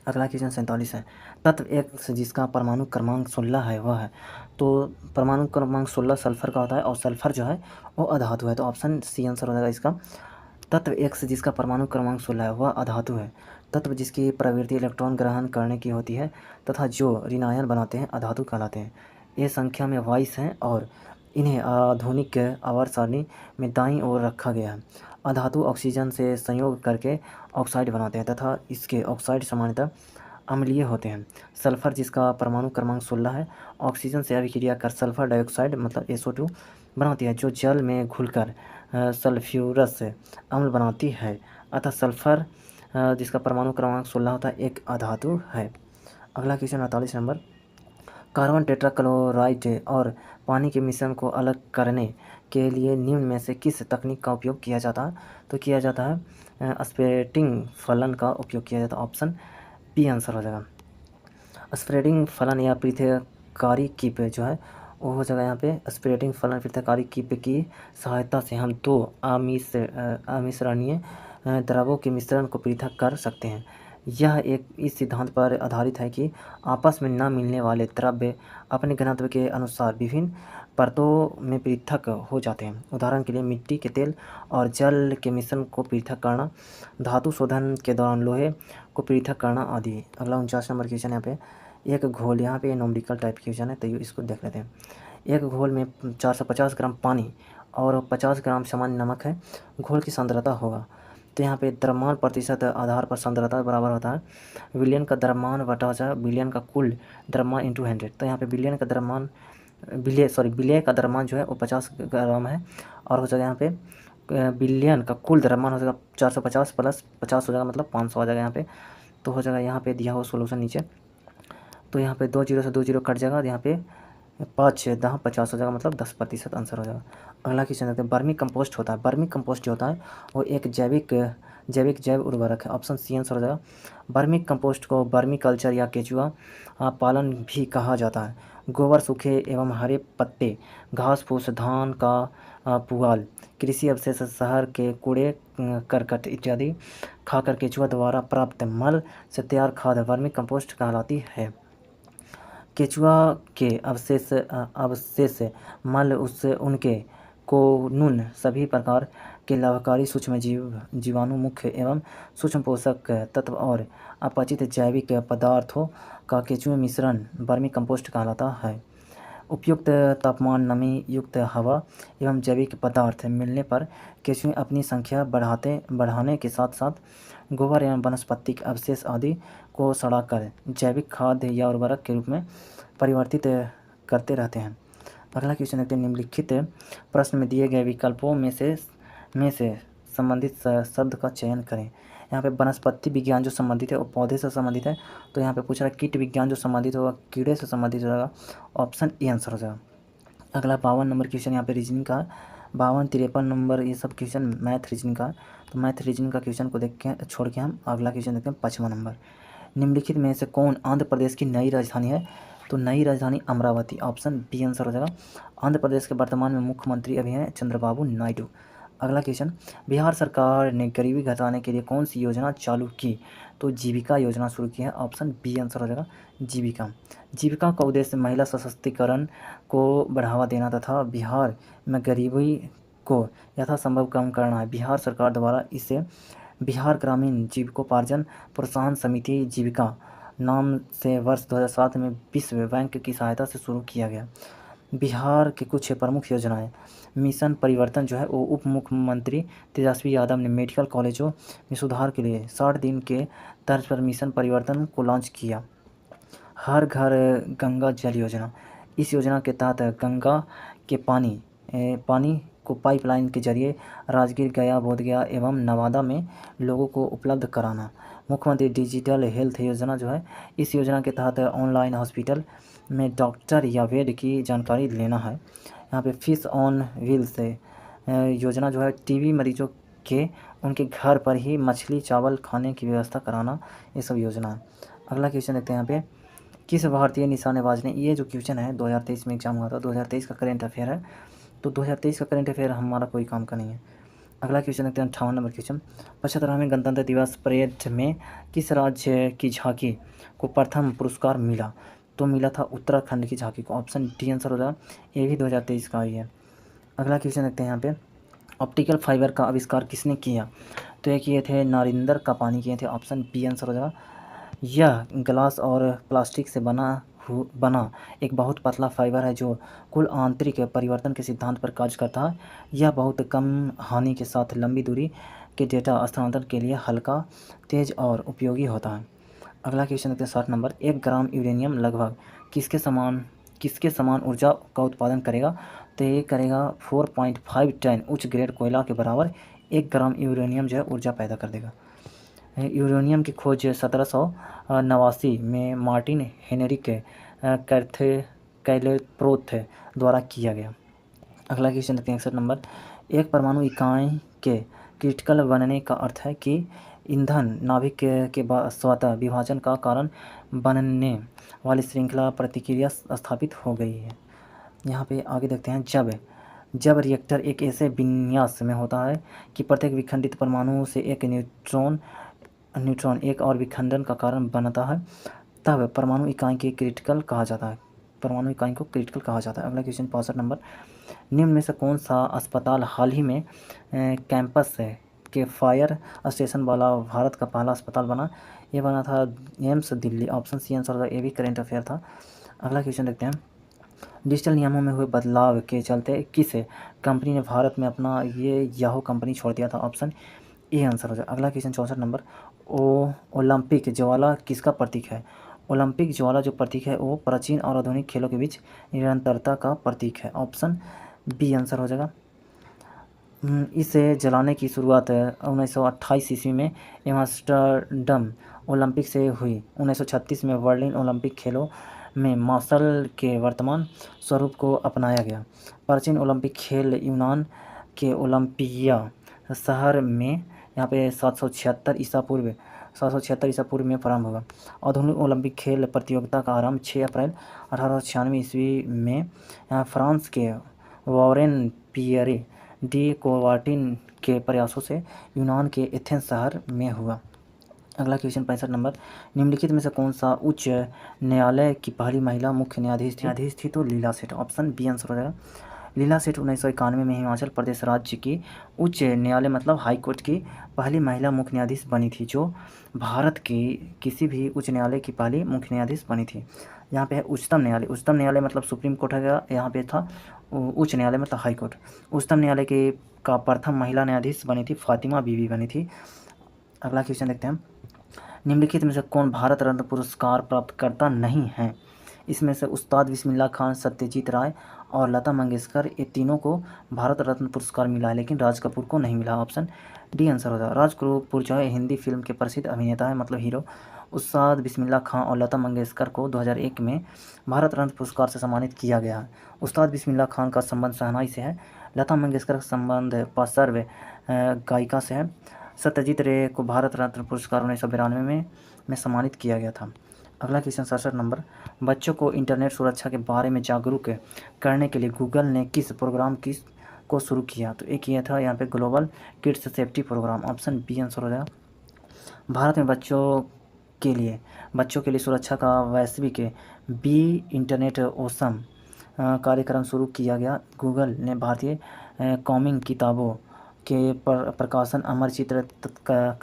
अगला क्वेश्चन 47 है। तत्व X जिसका परमाणु क्रमांक 16 है वह है, तो परमाणु क्रमांक 16 सल्फर का होता है और सल्फर जो है वो अधातु है, तो ऑप्शन सी आंसर हो जाएगा इसका। तत्व X जिसका परमाणु क्रमांक 16 है वह अधातु है। तत्व जिसकी प्रवृत्ति इलेक्ट्रॉन ग्रहण करने की होती है तथा जो ऋणायन बनाते हैं अधातु कहलाते हैं। ये संख्या में 22 हैं और इन्हें आधुनिक आवर्त सारणी में दाईं ओर रखा गया है। अधातु ऑक्सीजन से संयोग करके ऑक्साइड बनाते हैं तथा इसके ऑक्साइड सामान्यतः अम्लीय होते हैं। सल्फर जिसका परमाणु क्रमांक 16 है ऑक्सीजन से अभिक्रिया कर सल्फर डाइऑक्साइड मतलब SO2 बनाती है जो जल में घुलकर सल्फ्यूरस अम्ल बनाती है। अतः सल्फर जिसका परमाणु क्रमांक 16 होता है एक अधातु है। अगला क्वेश्चन 48 नंबर। कार्बन टेट्राक्लोराइड और पानी के मिश्रण को अलग करने के लिए निम्न में से किस तकनीक का उपयोग किया जाता है, तो किया जाता है स्प्रेडिंग फलन का उपयोग किया जाता है। ऑप्शन बी आंसर हो जाएगा। स्प्रेडिंग फलन या पृथक्कारी कीप जो है वो हो जाएगा यहाँ पे स्प्रेडिंग फलन पृथक्कारी कीप की सहायता से हम दो अमिश्रणीय द्रवों के मिश्रण को पृथक कर सकते हैं। यह एक इस सिद्धांत पर आधारित है कि आपस में न मिलने वाले द्रव्य अपने घनत्व के अनुसार विभिन्न परतों में पृथक हो जाते हैं। उदाहरण के लिए मिट्टी के तेल और जल के मिश्रण को पृथक करना, धातु शोधन के दौरान लोहे को पृथक करना आदि। अगला 49 नंबर क्वेश्चन यहाँ पे एक घोल, यहाँ पे न्यूमेरिकल टाइप क्वेश्चन है तो इसको देख लेते हैं। एक घोल में 450 ग्राम पानी और 50 ग्राम सामान्य नमक है। घोल की सांद्रता होगा, तो यहाँ पे द्रव्यमान प्रतिशत आधार पर सांद्रता बराबर होता है विलियन का द्रव्यमान बटा हो जाए बिलियन का कुल द्रव्यमान इंटू 100। तो यहाँ पे बिलियन का द्रव्यमान बिलियन का द्रव्यमान जो है वो 50 ग्राम है और हो जाएगा यहाँ पे बिलियन का कुल द्रव्यमान हो जाएगा 450 प्लस 50 हो जाएगा मतलब 500 आ जाएगा यहाँ पे। तो हो जाएगा यहाँ पे दिया हुआ सोल्यूशन नीचे, तो यहाँ पे 2 जीरो से 2 जीरो कट जाएगा, यहाँ पे 5 10 50 हो जाएगा मतलब 10% आंसर हो जाएगा। अगला क्वेश्चन देखते हैं। वर्मी कंपोस्ट होता है, वर्मी कंपोस्ट जो होता है वो एक जैव उर्वरक है। ऑप्शन सी आंसर हो जाएगा। वर्मी कंपोस्ट को वर्मी कल्चर या केचुआ पालन भी कहा जाता है। गोबर, सूखे एवं हरे पत्ते, घास फूस, धान का पुआल, कृषि अवशेष, शहर के कूड़े करकट इत्यादि खाकर केचुआ द्वारा प्राप्त मल से तैयार खाद वर्मी कंपोस्ट कहलाती है। केचुआ के अवशेष मल उससे उनके कोनून सभी प्रकार के लाभकारी सूक्ष्म जीवाणु मुख्य एवं सूक्ष्म पोषक तत्व और अपचित जैविक पदार्थों का केचुए मिश्रण वर्मी कंपोस्ट कहलाता है। उपयुक्त तापमान, नमी युक्त हवा एवं जैविक पदार्थ मिलने पर केचुए अपनी संख्या बढ़ाने के साथ साथ गोबर एवं वनस्पतिक अवशेष आदि को सड़ाकर जैविक खाद या उर्वरक के रूप में परिवर्तित करते रहते हैं। अगला क्वेश्चन देखते हैं। निम्नलिखित प्रश्न में दिए गए विकल्पों में से संबंधित शब्द का चयन करें। यहाँ पे वनस्पति विज्ञान जो संबंधित है वो पौधे से संबंधित है, तो यहाँ पे पूछ रहा है कीट विज्ञान जो संबंधित होगा कीड़े से संबंधित हो जाएगा। ऑप्शन ए आंसर हो जाएगा। अगला 52 नंबर क्वेश्चन यहाँ पे रीजनिंग का 52 53 नंबर ये सब क्वेश्चन मैथ रीजनिंग का, तो मैथ रीजनिंग का क्वेश्चन को देख के छोड़ के हम अगला क्वेश्चन देखते हैं 55 नंबर। निम्नलिखित में से कौन आंध्र प्रदेश की नई राजधानी है, तो नई राजधानी अमरावती। ऑप्शन बी आंसर हो जाएगा। आंध्र प्रदेश के वर्तमान में मुख्यमंत्री अभी हैं चंद्रबाबू नायडू। अगला क्वेश्चन, बिहार सरकार ने गरीबी घटाने के लिए कौन सी योजना चालू की, तो जीविका योजना शुरू की है। ऑप्शन बी आंसर हो जाएगा जीविका। जीविका का उद्देश्य महिला सशक्तिकरण को बढ़ावा देना तथा बिहार में गरीबी को यथासंभव कम करना है। बिहार सरकार द्वारा इसे बिहार ग्रामीण जीविकोपार्जन प्रोत्साहन समिति जीविका नाम से वर्ष 2007 में विश्व बैंक की सहायता से शुरू किया गया। बिहार के कुछ प्रमुख योजनाएं, मिशन परिवर्तन जो है वो उप मुख्यमंत्री तेजस्वी यादव ने मेडिकल कॉलेजों में सुधार के लिए 60 दिन के तर्ज पर मिशन परिवर्तन को लॉन्च किया। हर घर गंगा जल योजना, इस योजना के तहत गंगा के पानी को पाइपलाइन के जरिए राजगीर, गया, बोधगया एवं नवादा में लोगों को उपलब्ध कराना। मुख्यमंत्री डिजिटल हेल्थ योजना जो है इस योजना के तहत ऑनलाइन हॉस्पिटल में डॉक्टर या वेड की जानकारी लेना है। यहाँ पे फिश ऑन व्हील्स योजना जो है टीबी मरीजों के उनके घर पर ही मछली चावल खाने की व्यवस्था कराना, ये सब योजना है। अगला क्वेश्चन देखते हैं। यहाँ पे किस भारतीय निशानेबाज ने, ये जो क्वेश्चन है 2023 में एग्जाम हुआ था, 2023 का करेंट अफेयर है, तो 2023 का करेंट अफेयर हमारा कोई काम का नहीं है। अगला क्वेश्चन देखते हैं 58 नंबर क्वेश्चन। 75वें गणतंत्र दिवस परेड में किस राज्य की झांकी को प्रथम पुरस्कार मिला? तो मिला था उत्तराखंड की झांकी को। ऑप्शन डी आंसर हो जाएगा। ये भी 2023 का ही है। अगला क्वेश्चन देखते हैं यहाँ पे, ऑप्टिकल फाइबर का आविष्कार किसने किया? तो ये किए थे नारिंदर कापानी किए थे। ऑप्शन बी आंसर हो जाएगा। यह ग्लास और प्लास्टिक से बना एक बहुत पतला फाइबर है जो कुल आंतरिक परिवर्तन के सिद्धांत पर कार्य करता है। यह बहुत कम हानि के साथ लंबी दूरी के डेटा स्थानांतरण के लिए हल्का, तेज और उपयोगी होता है। अगला क्वेश्चन देखते हैं 60 नंबर। 1 ग्राम यूरेनियम लगभग किसके समान ऊर्जा का उत्पादन करेगा? तो ये करेगा 4.5 टन उच्च ग्रेड कोयला के बराबर 1 ग्राम यूरेनियम जो है ऊर्जा पैदा कर देगा। यूरेनियम की खोज 1789 में मार्टिन हेनरिक कैलेप्रोथ द्वारा किया गया। अगला क्वेश्चन देखते हैं 61 नंबर। एक परमाणु इकाई के क्रिटिकल बनने का अर्थ है कि ईंधन नाभिक के स्वतः विभाजन का कारण बनने वाली श्रृंखला प्रतिक्रिया स्थापित हो गई है। यहाँ पे आगे देखते हैं, जब रिएक्टर एक ऐसे विन्यास में होता है कि प्रत्येक विखंडित परमाणु से एक न्यूट्रॉन एक और विखंडन का कारण बनता है, तब परमाणु इकाई को क्रिटिकल कहा जाता है। अगला क्वेश्चन 65 नंबर। निम्न में से कौन सा अस्पताल हाल ही में कैंपस के फायर स्टेशन वाला भारत का पहला अस्पताल बना? ये बना था AIIMS Delhi. Option C answer होगा। ये भी करेंट अफेयर था। अगला क्वेश्चन देखते हैं, डिजिटल नियमों में हुए बदलाव के चलते किस कंपनी ने भारत में अपना याहू कंपनी छोड़ दिया था? ऑप्शन ए आंसर हो जाए। अगला क्वेश्चन 64 नंबर। ओलंपिक ज्वाला किसका प्रतीक है? ओलंपिक ज्वाला जो प्रतीक है वो प्राचीन और आधुनिक खेलों के बीच निरंतरता का प्रतीक है। ऑप्शन बी आंसर हो जाएगा। इसे जलाने की शुरुआत 1928 ईस्वी में एम्स्टर्डम ओलंपिक से हुई। 1936 में बर्लिन ओलंपिक खेलों में मार्शल के वर्तमान स्वरूप को अपनाया गया। प्राचीन ओलंपिक खेल यूनान के ओलंपिया शहर में यहाँ पे 776 ईसा पूर्व में प्रारंभ हुआ। आधुनिक ओलंपिक खेल प्रतियोगिता का आरंभ 6 अप्रैल 1896 ईस्वी में यहाँ फ्रांस के वॉरेन पियरे डी कोवार्टिन के प्रयासों से यूनान के एथेंस शहर में हुआ। अगला क्वेश्चन 65 नंबर। निम्नलिखित में से कौन सा उच्च न्यायालय की पहली महिला मुख्य न्यायाधीश थी? तो लीला सेठ। ऑप्शन बी आंसर हो जाएगा। लीला सेठ 1991 में हिमाचल प्रदेश राज्य की उच्च न्यायालय मतलब हाईकोर्ट की पहली महिला मुख्य न्यायाधीश बनी थी, जो भारत की किसी भी उच्च न्यायालय की पहली मुख्य न्यायाधीश बनी थी। यहाँ पे है उच्चतम न्यायालय मतलब सुप्रीम कोर्ट है गया। यहाँ पे था उच्च न्यायालय मतलब हाई कोर्ट। उच्चतम न्यायालय के का प्रथम महिला न्यायाधीश बनी थी फातिमा बीबी बनी थी। अगला क्वेश्चन देखते हैं, निम्नलिखित में से कौन भारत रत्न पुरस्कार प्राप्तकर्ता नहीं है? इसमें से उस्ताद बिस्मिल्लाह खान, सत्यजीत राय और लता मंगेशकर, ये तीनों को भारत रत्न पुरस्कार मिला है, लेकिन राज कपूर को नहीं मिला। ऑप्शन डी आंसर हो जाएगा। राज कपूर जो है हिंदी फिल्म के प्रसिद्ध अभिनेता है मतलब हीरो। उस्ताद बिस्मिल्लाह खान और लता मंगेशकर को 2001 में भारत रत्न पुरस्कार से सम्मानित किया गया है। उस्ताद बिस्मिल्लाह खान का संबंध शहनाई से है। लता मंगेशकर का संबंध पार्श्व गायिका से है। सत्यजीत रे को भारत रत्न पुरस्कार 1992 में सम्मानित किया गया था। अगला क्वेश्चन 67 नंबर। बच्चों को इंटरनेट सुरक्षा के बारे में जागरूक करने के लिए गूगल ने किस प्रोग्राम को शुरू किया? तो एक ये था यहाँ पे global kids safety program. Option B answer हो जाएगा। भारत में बच्चों के लिए सुरक्षा का वैश्विक बी इंटरनेट ओसम कार्यक्रम शुरू किया गया। गूगल ने भारतीय कॉमिक किताबों के प्रकाशन अमर चित्र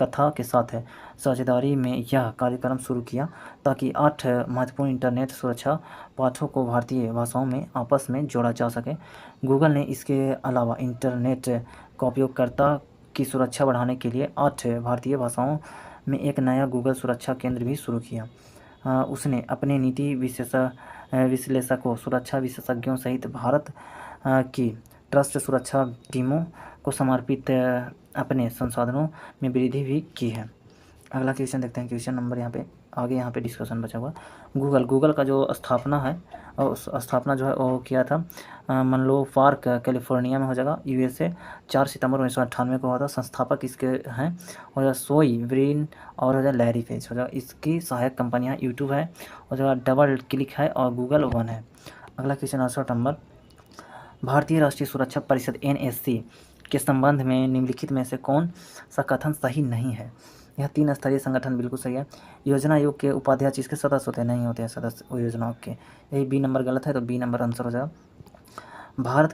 कथा के साथ साझेदारी में यह कार्यक्रम शुरू किया ताकि 8 महत्वपूर्ण इंटरनेट सुरक्षा पाठों को भारतीय भाषाओं में आपस में जोड़ा जा सके। गूगल ने इसके अलावा इंटरनेट का उपयोगकर्ता की सुरक्षा बढ़ाने के लिए 8 भारतीय भाषाओं में एक नया गूगल सुरक्षा केंद्र भी शुरू किया। उसने अपने नीति विश्लेषकों, सुरक्षा विशेषज्ञों सहित भारत की ट्रस्ट सुरक्षा टीमों को समर्पित अपने संसाधनों में वृद्धि भी की है। अगला क्वेश्चन देखते हैं, क्वेश्चन नंबर यहाँ पे डिस्कशन बचा हुआ। गूगल का जो स्थापना है और स्थापना जो है वो किया था मनलो पार्क कैलिफोर्निया में हो जाएगा, यूएसए। 4 सितंबर 1998 को हुआ था। संस्थापक इसके हैं और सोई ब्रीन और हो जाए लैरी पेज हो जाएगा। इसकी सहायक कंपनियाँ यूट्यूब है और जो डबल क्लिक है और गूगल वन है। अगला क्वेश्चन 68 नंबर। भारतीय राष्ट्रीय सुरक्षा परिषद NSC के संबंध में निम्नलिखित में से कौन सा कथन सही नहीं है? यह 3 स्तरीय संगठन बिल्कुल सही है। योजना आयोग के उपाध्यक्ष इसके सदस्य होते हैं, नहीं होते हैं सदस्य योजनाओं के। यही बी नंबर गलत है, तो बी नंबर आंसर हो जाएगा। भारत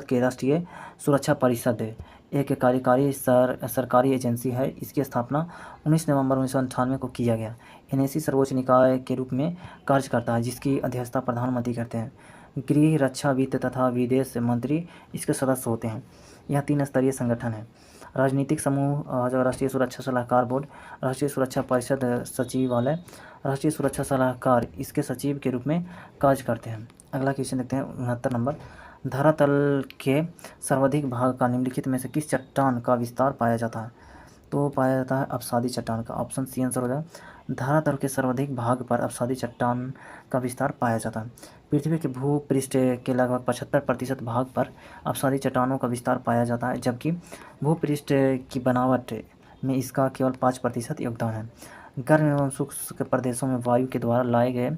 के राष्ट्रीय सुरक्षा परिषद एक कार्यकारी सरकारी एजेंसी है। इसकी स्थापना 19 नवंबर 1998 को किया गया। एनएसी सर्वोच्च निकाय के रूप में कार्य करता है, जिसकी अध्यक्षता प्रधानमंत्री करते हैं। गृह, रक्षा, वित्त तथा विदेश मंत्री इसके सदस्य होते हैं। यह 3 स्तरीय संगठन है। राजनीतिक समूह जो राष्ट्रीय सुरक्षा सलाहकार बोर्ड, राष्ट्रीय सुरक्षा परिषद सचिवालय, राष्ट्रीय सुरक्षा सलाहकार इसके सचिव के रूप में कार्य करते हैं। अगला क्वेश्चन देखते हैं 69 नंबर। धरातल के सर्वाधिक भाग का निम्नलिखित में से किस चट्टान का विस्तार पाया जाता है? तो पाया जाता है अवसादी चट्टान का। ऑप्शन सी आंसर हो जाएगा। धरातल के सर्वाधिक भाग पर अवसादी चट्टान का विस्तार पाया जाता है। पृथ्वी के भूपृष्ठ के लगभग 75% भाग पर अवसादी चट्टानों का विस्तार पाया जाता है, जबकि भूपृष्ठ की बनावट में इसका केवल 5% योगदान है। गर्म एवं शुष्क प्रदेशों में वायु के द्वारा लाए गए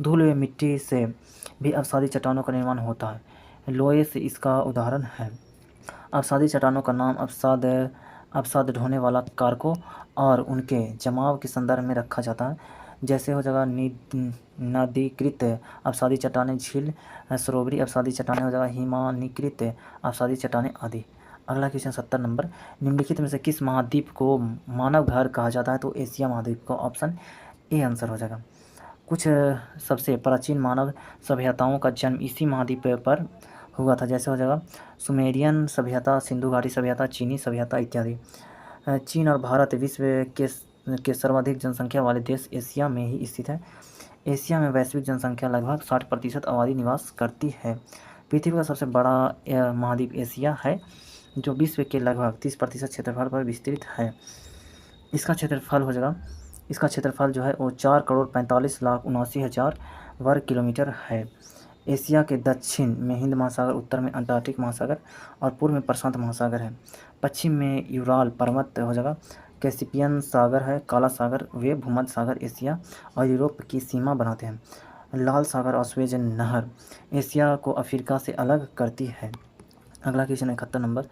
धूल व मिट्टी से भी अवसादी चट्टानों का निर्माण होता है। लोयस इसका उदाहरण है। अवसादी चट्टानों का नाम अवसाद ढोने वाला कारकों और उनके जमाव के संदर्भ में रखा जाता है। जैसे हो जाएगा नदीकृत अवसादी चट्टानें, झील सरोवरी अवसादी चट्टानें हो जाएगा, हिमानीकृत अवसादी चट्टानें आदि। अगला क्वेश्चन 70 नंबर। निम्नलिखित में से किस महाद्वीप को मानव घर कहा जाता है? तो एशिया महाद्वीप को। ऑप्शन ए आंसर हो जाएगा। कुछ सबसे प्राचीन मानव सभ्यताओं का जन्म इसी महाद्वीप पर हुआ था। जैसे हो जाएगा सुमेरियन सभ्यता, सिंधु घाटी सभ्यता, चीनी सभ्यता इत्यादि। चीन और भारत विश्व के सर्वाधिक जनसंख्या वाले देश एशिया में ही स्थित है। एशिया में वैश्विक जनसंख्या लगभग 60% आबादी निवास करती है। पृथ्वी का सबसे बड़ा महाद्वीप एशिया है, जो विश्व के लगभग 30% क्षेत्रफल पर विस्तृत है। इसका क्षेत्रफल हो जाएगा, इसका क्षेत्रफल जो है वो 4,45,79,000 वर्ग किलोमीटर है। एशिया के दक्षिण में हिंद महासागर, उत्तर में अंटार्कटिक महासागर और पूर्व में प्रशांत महासागर है। पश्चिम में यूराल पर्वत हो जाएगा, कैस्पियन सागर है, काला सागर वे भूमध्य सागर एशिया और यूरोप की सीमा बनाते हैं। लाल सागर और स्वेज नहर एशिया को अफ्रीका से अलग करती है। अगला क्वेश्चन 71 नंबर।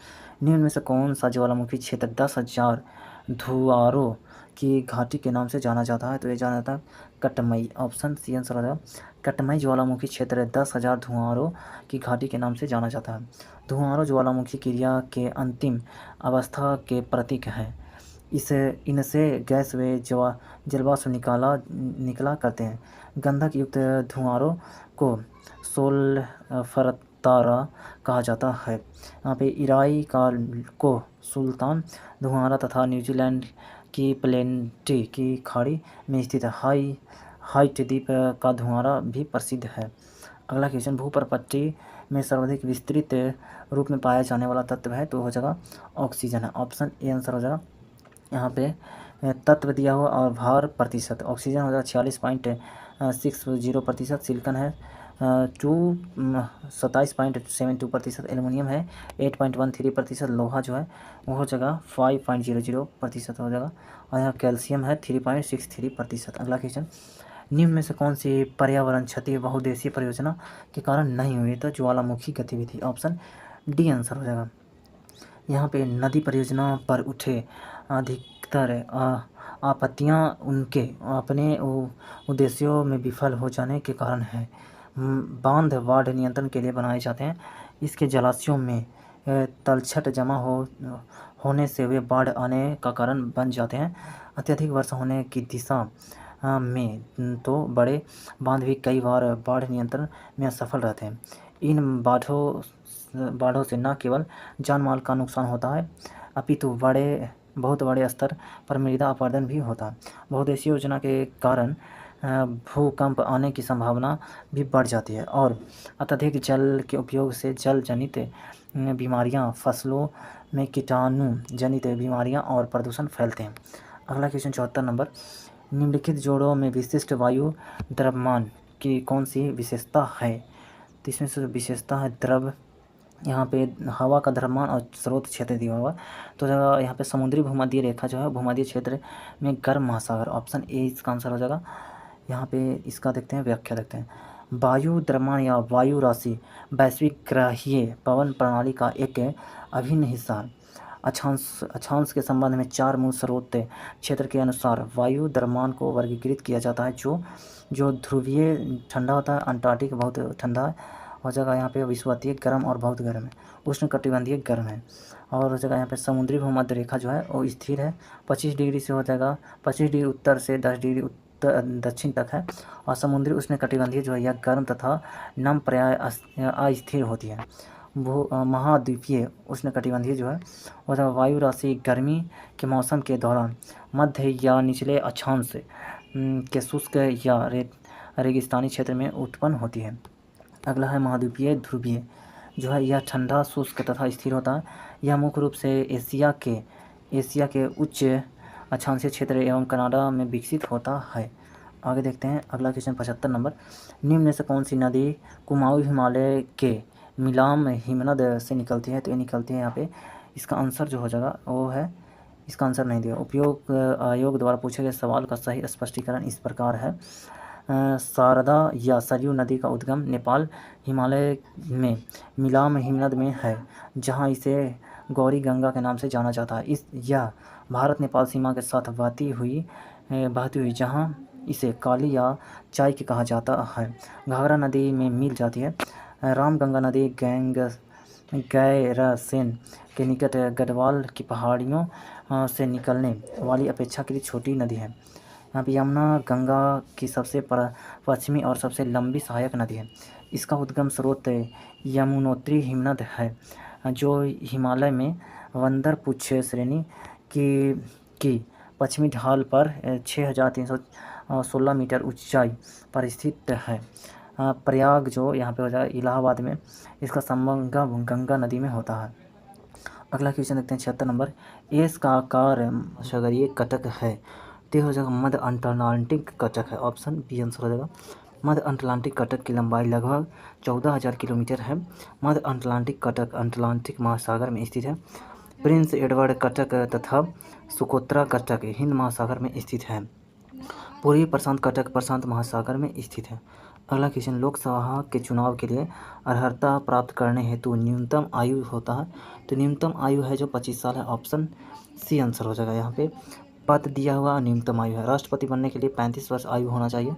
निम्न में से कौन सा ज्वालामुखी क्षेत्र 10,000 धुआरों की घाटी के नाम से जाना जाता है? तो ये जाना जाता है कटमई। ऑप्शन सी आंसर हो जाएगा। कटमई ज्वालामुखी क्षेत्र 10,000 धुआरों की घाटी के नाम से जाना जाता है। धुआरों ज्वालामुखी क्रिया के अंतिम अवस्था के प्रतीक है। इनसे गैस व जलवाष्प निकला करते हैं। गंधक युक्त धुआरों को सोलफरतारा कहा जाता है। यहाँ पे इराई को सुल्तान धुआरा तथा न्यूजीलैंड की प्लेंटी की खाड़ी में स्थित हाइट द्वीप का धुआरा भी प्रसिद्ध है। अगला क्वेश्चन। भूप्रपट्टी में सर्वाधिक विस्तृत रूप में पाया जाने वाला तत्व है? तो हो जाएगा ऑक्सीजन है। ऑप्शन ए आंसर हो जाएगा। यहाँ पे तत्व दिया हुआ और भार प्रतिशत। ऑक्सीजन हो जाएगा 46.60%, सिलिकॉन है 27.72%, एल्युमिनियम है 8.13%, लोहा जो है वो हो जाएगा 5.00% हो जाएगा और यहाँ कैल्शियम है 3.63%। अगला क्वेश्चन। निम्न में से कौन सी पर्यावरण क्षति बहुउद्देशीय परियोजना के कारण नहीं हुई? तो ज्वालामुखी गतिविधि। ऑप्शन डी आंसर हो जाएगा। यहाँ पे नदी परियोजना पर उठे अधिकतर आपत्तियाँ उनके अपने उद्देश्यों में विफल हो जाने के कारण है। बांध बाढ़ नियंत्रण के लिए बनाए जाते हैं। इसके जलाशयों में तलछट जमा होने से वे बाढ़ आने का कारण बन जाते हैं। अत्यधिक वर्षा होने की दिशा में तो बड़े बांध भी कई बार बाढ़ नियंत्रण में असफल रहते हैं। इन बाढ़ों से न केवल जान माल का नुकसान होता है, अपितु बहुत बड़े स्तर पर मृदा अपरदन भी होता है। बहुउद्देशीय योजना के कारण भूकंप आने की संभावना भी बढ़ जाती है और अत्यधिक जल के उपयोग से जल जनित बीमारियां, फसलों में कीटाणु जनित बीमारियां और प्रदूषण फैलते हैं। अगला क्वेश्चन 74 नंबर। निम्नलिखित जोड़ों में विशिष्ट वायु द्रव्यमान की कौन सी विशेषता है? तो इसमें से विशेषता है द्रव, यहाँ पे हवा का द्रव्यमान और स्रोत क्षेत्र दिया हुआ। तो यहाँ पे समुद्री भूमध्य रेखा जो है भूमध्य क्षेत्र में गर्म महासागर। ऑप्शन ए इसका आंसर हो जाएगा। यहाँ पे इसका देखते हैं, व्याख्या देखते हैं। वायु द्रव्यमान या वायु राशि वैश्विक ग्रहीय पवन प्रणाली का एक अभिन्न हिस्सा है। अक्षांश के संबंध में 4 मूल स्रोत क्षेत्र के अनुसार वायु द्रव्यमान को वर्गीकृत किया जाता है। जो ध्रुवीय ठंडा होता है, अंटार्कटिक बहुत ठंडा है, और जगह यहाँ पे विषुवतीय गर्म और बहुत गर्म है, उष्णकटिबंधीय गर्म है, और जगह यहाँ पे समुद्री भूमध्य रेखा जो है वो स्थिर है, 25 डिग्री से हो जाएगा 25 डिग्री उत्तर से 10 डिग्री उत्तर दक्षिण तक है, और समुद्री उष्णकटिबंधीय जो है यह गर्म तथा नम पर्याय अस्थिर होती है। महाद्वीपीय उष्णकटिबंधीय जो है वो जब वायु राशि गर्मी के मौसम के दौरान मध्य या निचले अक्षांश के शुष्क या रेगिस्तानी क्षेत्र में उत्पन्न होती है। अगला है महाद्वीपीय ध्रुवीय जो है, यह ठंडा शुष्क तथा स्थिर होता है। यह मुख्य रूप से एशिया के उच्च अक्षांशीय क्षेत्र एवं कनाडा में विकसित होता है। आगे देखते हैं अगला क्वेश्चन 75 नंबर। निम्न में से कौन सी नदी कुमाऊं हिमालय के मिलाम हिमनद से निकलती है? तो ये निकलती है यहाँ पे। इसका आंसर जो हो जाएगा वो है, इसका आंसर नहीं दिया। उपयोग आयोग द्वारा पूछे गए सवाल का सही स्पष्टीकरण इस प्रकार है। शारदा या सरयू नदी का उद्गम नेपाल हिमालय में मिलाम हिमनद में है, जहाँ इसे गौरी गंगा के नाम से जाना जाता है। यह भारत नेपाल सीमा के साथ बहती हुई जहाँ इसे काली या चाय की कहा जाता है, घाघरा नदी में मिल जाती है। रामगंगा नदी गैरसेन के निकट गढ़वाल की पहाड़ियों से निकलने वाली अपेक्षाकृत छोटी नदी है। यहाँ पे यमुना गंगा की सबसे पश्चिमी और सबसे लंबी सहायक नदी है। इसका उद्गम स्रोत यमुनोत्री हिमनद है, जो हिमालय में वंदरपुच्छ श्रेणी की पश्चिमी ढाल पर 6316 मीटर ऊंचाई पर स्थित है। प्रयाग जो यहाँ पे हो जाए इलाहाबाद में, इसका संगम गंगा नदी में होता है। अगला क्वेश्चन देखते हैं 76 नंबर। एस का आकार सागरीय कटक है, तो हो जाएगा मध्य अटलांटिक कटक है। ऑप्शन बी आंसर हो जाएगा। मध्य अटलांटिक कटक की लंबाई लगभग 14,000 किलोमीटर है। मध्य अटलांटिक कटक अटलांटिक महासागर में स्थित है। प्रिंस एडवर्ड कटक तथा सुकोत्रा कटक हिंद महासागर में स्थित है। पूर्वी प्रशांत कटक प्रशांत महासागर में स्थित है। अगला क्वेश्चन, लोकसभा के चुनाव के लिए अर्हता प्राप्त करने हेतु न्यूनतम आयु होता है, तो न्यूनतम आयु है जो 25 साल है। ऑप्शन सी आंसर हो जाएगा। यहाँ पे पद दिया हुआ न्यूनतम आयु है। राष्ट्रपति बनने के लिए 35 वर्ष आयु होना चाहिए।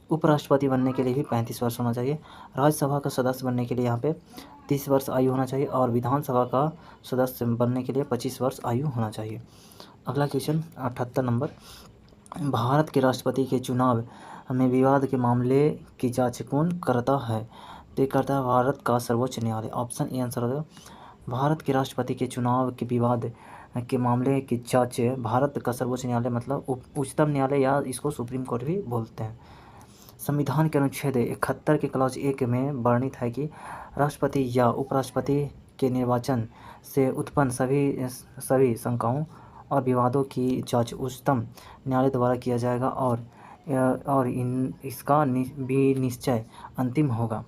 उपराष्ट्रपति बनने के लिए भी 35 वर्ष होना चाहिए। राज्यसभा का सदस्य बनने के लिए यहाँ पे 30 वर्ष आयु होना चाहिए, और विधानसभा का सदस्य बनने के लिए 25 वर्ष आयु होना चाहिए। अगला क्वेश्चन 78 नंबर। भारत के राष्ट्रपति के चुनाव में विवाद के मामले की जांच कौन करता है? तो ये करता है भारत का सर्वोच्च न्यायालय। ऑप्शन ए आंसर हो जाएगा। भारत के राष्ट्रपति के चुनाव के विवाद के मामले की जांच भारत का सर्वोच्च न्यायालय मतलब उच्चतम न्यायालय, या इसको सुप्रीम कोर्ट भी बोलते हैं। संविधान के अनुच्छेद 71 के क्लॉज 1 में वर्णित है कि राष्ट्रपति या उपराष्ट्रपति के निर्वाचन से उत्पन्न सभी शंकाओं और विवादों की जांच उच्चतम न्यायालय द्वारा किया जाएगा, और इसका भी निश्चय अंतिम होगा।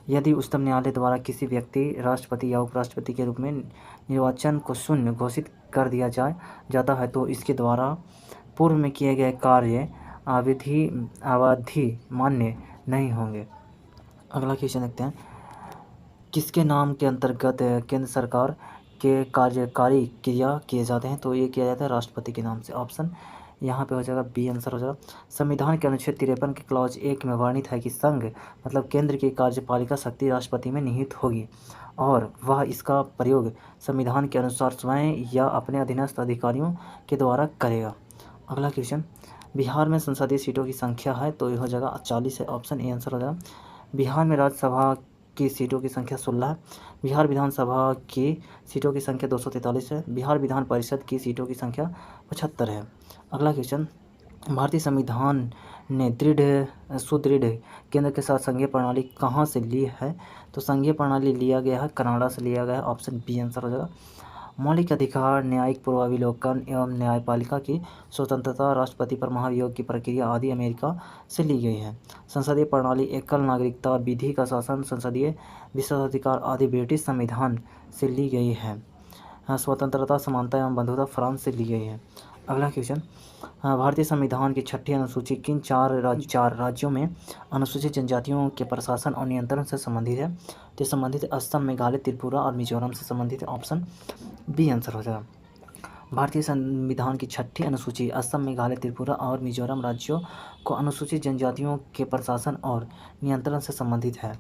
यदि उच्चतम न्यायालय द्वारा किसी व्यक्ति राष्ट्रपति या उपराष्ट्रपति के रूप में निर्वाचन को शून्य घोषित कर दिया जाता है, तो इसके द्वारा पूर्व में किए गए कार्य अवधि मान्य नहीं होंगे। अगला क्वेश्चन देखते हैं। किसके नाम के अंतर्गत केंद्र सरकार के कार्यकारी क्रिया किए जाते हैं? तो ये किया जाता है राष्ट्रपति के नाम से। ऑप्शन यहाँ पे हो जाएगा बी आंसर हो जाएगा। संविधान के अनुच्छेद 53 के क्लॉज 1 में वर्णित है कि संघ मतलब केंद्र की कार्यपालिका शक्ति राष्ट्रपति में निहित होगी, और वह इसका प्रयोग संविधान के अनुसार स्वयं या अपने अधीनस्थ अधिकारियों के द्वारा करेगा। अगला क्वेश्चन, बिहार में संसदीय सीटों की संख्या है, तो यह हो जाएगा 40 है। ऑप्शन ए आंसर हो जाएगा। बिहार में राज्यसभा की सीटों की संख्या 16 है। बिहार विधानसभा की सीटों की संख्या 243 है। बिहार विधान परिषद की सीटों की संख्या 75 है। अगला क्वेश्चन, भारतीय संविधान ने सुदृढ़ केंद्र के साथ संघीय प्रणाली कहाँ से ली है? तो संघीय प्रणाली लिया गया है कनाडा से लिया गया है। ऑप्शन बी आंसर हो जाएगा। मौलिक अधिकार, न्यायिक पूर्वावलोकन एवं न्यायपालिका की स्वतंत्रता, राष्ट्रपति पर महाभियोग की प्रक्रिया आदि अमेरिका से ली गई है। संसदीय प्रणाली, एकल नागरिकता, विधि का शासन, संसदीय विशेषाधिकार आदि ब्रिटिश संविधान से ली गई है। स्वतंत्रता, समानता एवं बंधुता फ्रांस से ली गई है। अगला क्वेश्चन, भारतीय संविधान की छठी अनुसूची किन चार राज्यों में अनुसूचित जनजातियों के प्रशासन और नियंत्रण से संबंधित है? तो संबंधित असम, मेघालय, त्रिपुरा और मिजोरम से संबंधित है। ऑप्शन बी आंसर हो जाएगा। भारतीय संविधान की छठी अनुसूची असम, मेघालय, त्रिपुरा और मिजोरम राज्यों को अनुसूचित जनजातियों के प्रशासन और नियंत्रण से संबंधित है।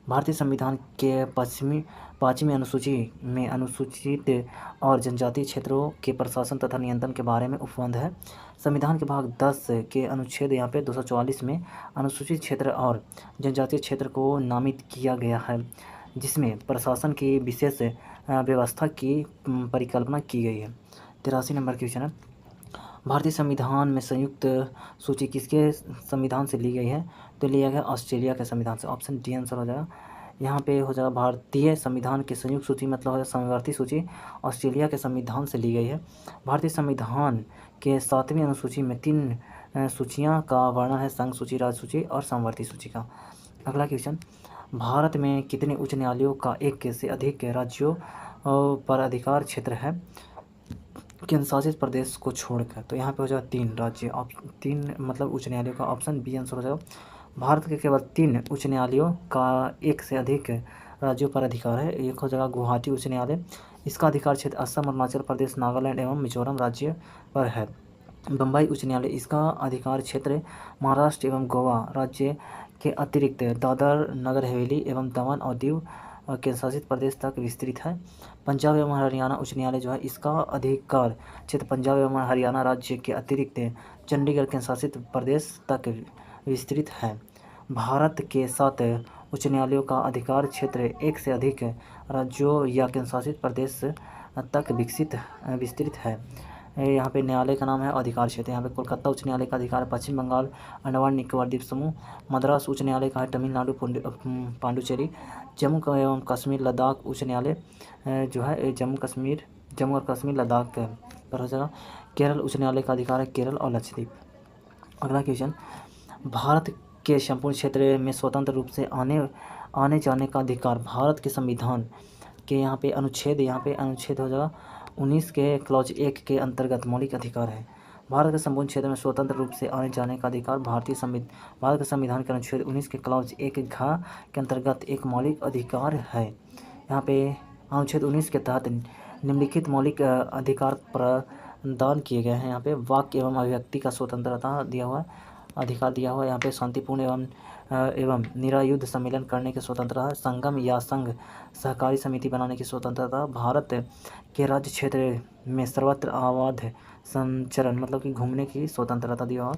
भारतीय संविधान के पाँचवीं अनुसूची में अनुसूचित और जनजातीय क्षेत्रों के प्रशासन तथा नियंत्रण के बारे में उपबंध है। संविधान के भाग 10 के अनुच्छेद यहाँ पे 244 में अनुसूचित क्षेत्र और जनजातीय क्षेत्र को नामित किया गया है, जिसमें प्रशासन की विशेष व्यवस्था की परिकल्पना की गई है। 83 नंबर क्वेश्चन है, भारतीय संविधान में संयुक्त सूची किसके संविधान से ली गई है? तो लिया गया ऑस्ट्रेलिया के संविधान से। ऑप्शन डी आंसर हो जाएगा। यहाँ पे हो जाएगा भारतीय संविधान की संयुक्त सूची मतलब है समवर्ती सूची ऑस्ट्रेलिया के संविधान से ली गई है। भारतीय संविधान के 7वीं अनुसूची में 3 सूचियाँ का वर्णन है, संघ सूची, राज्य सूची और समवर्ती सूची का। अगला क्वेश्चन, भारत में कितने उच्च न्यायालयों का एक से अधिक राज्यों पर अधिकार क्षेत्र है केंद्र शासित प्रदेश को छोड़कर? तो यहाँ पे हो जाएगा 3 राज्य, 3 मतलब उच्च न्यायालयों का। ऑप्शन बी आंसर हो जाएगा। भारत के केवल 3 उच्च न्यायालयों का एक से अधिक राज्यों पर अधिकार है। एक हो जाएगा गुवाहाटी उच्च न्यायालय, इसका अधिकार क्षेत्र असम, अरुणाचल प्रदेश, नागालैंड एवं मिजोरम राज्य पर है। बम्बई उच्च न्यायालय, इसका अधिकार क्षेत्र महाराष्ट्र एवं गोवा राज्य के अतिरिक्त दादर, नगर हवेली एवं दमन और दीव केंद्र शासित प्रदेश तक विस्तृत है। पंजाब एवं हरियाणा उच्च न्यायालय जो है, इसका अधिकार क्षेत्र पंजाब एवं हरियाणा राज्य के अतिरिक्त चंडीगढ़ केंद्र शासित प्रदेश तक विस्तृत है। भारत के 7 उच्च न्यायालयों का अधिकार क्षेत्र एक से अधिक राज्यों या केंद्र शासित प्रदेश तक विस्तृत है। यहाँ पे न्यायालय का नाम है अधिकार क्षेत्र। यहाँ पे कोलकाता उच्च न्यायालय का अधिकार है पश्चिम बंगाल, अंडमान निकोबार द्वीप समूह। मद्रास उच्च न्यायालय का है तमिलनाडु, पांडुचेरी। जम्मू एवं कश्मीर लद्दाख उच्च न्यायालय जो है जम्मू और कश्मीर लद्दाख पर हो जाएगा। केरल उच्च न्यायालय का अधिकार है केरल और लक्षद्वीप। अगला क्वेश्चन, भारत के संपूर्ण क्षेत्र में स्वतंत्र रूप से आने जाने का अधिकार भारत के संविधान के यहाँ पे अनुच्छेद हो जाएगा 19 के क्लॉज 1 के अंतर्गत मौलिक अधिकार है। भारत के संपूर्ण क्षेत्र में स्वतंत्र रूप से आने जाने का अधिकार भारत के संविधान के अनुच्छेद 19 के क्लॉज 1 घ के अंतर्गत एक मौलिक अधिकार है। यहाँ पे अनुच्छेद 19 के तहत निम्नलिखित मौलिक अधिकार प्रदान किए गए हैं। यहाँ पे वाक्य एवं अभिव्यक्ति का स्वतंत्रता दिया हुआ है, अधिकार दिया हुआ है। यहाँ पे शांतिपूर्ण एवं निरायुध सम्मेलन करने की स्वतंत्रता है। संगम या संघ सहकारी समिति बनाने की स्वतंत्रता। भारत के राज्य क्षेत्र में सर्वत्र अबाध संचरण मतलब कि घूमने की स्वतंत्रता दिया हुआ।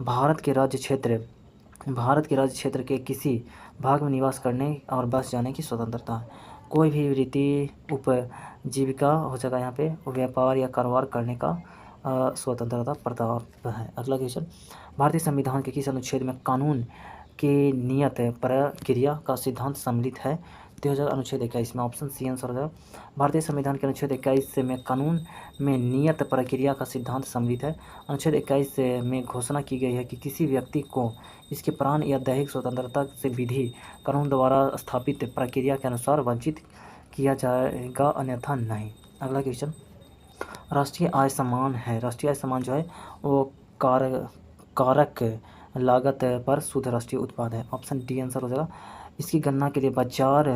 भारत के राज्य क्षेत्र के किसी भाग में निवास करने और बस जाने की स्वतंत्रता है। कोई भी वृत्ति उपजीविका हो जाएगा यहाँ पे व्यापार या कारोबार करने का स्वतंत्रता प्राप्त है। अगला क्वेश्चन, भारतीय संविधान के किस अनुच्छेद में कानून की नियत प्रक्रिया का सिद्धांत सम्मिलित है? तो हो जाएगा अनुच्छेद 21 में। ऑप्शन सी आंसर हो जाएगा। भारतीय संविधान के अनुच्छेद 21 में कानून में नियत प्रक्रिया का सिद्धांत सम्मिलित है। अनुच्छेद 21 में घोषणा की गई है कि किसी व्यक्ति को इसके प्राण या दैहिक स्वतंत्रता से विधि कानून द्वारा स्थापित प्रक्रिया के अनुसार वंचित किया जाएगा, अन्यथा नहीं। अगला क्वेश्चन, राष्ट्रीय आय सम्मान है। राष्ट्रीय आय सम्मान जो है वो कारक लागत पर शुद्ध राष्ट्रीय उत्पाद है। ऑप्शन डी आंसर हो जाएगा। इसकी गणना के लिए बाजार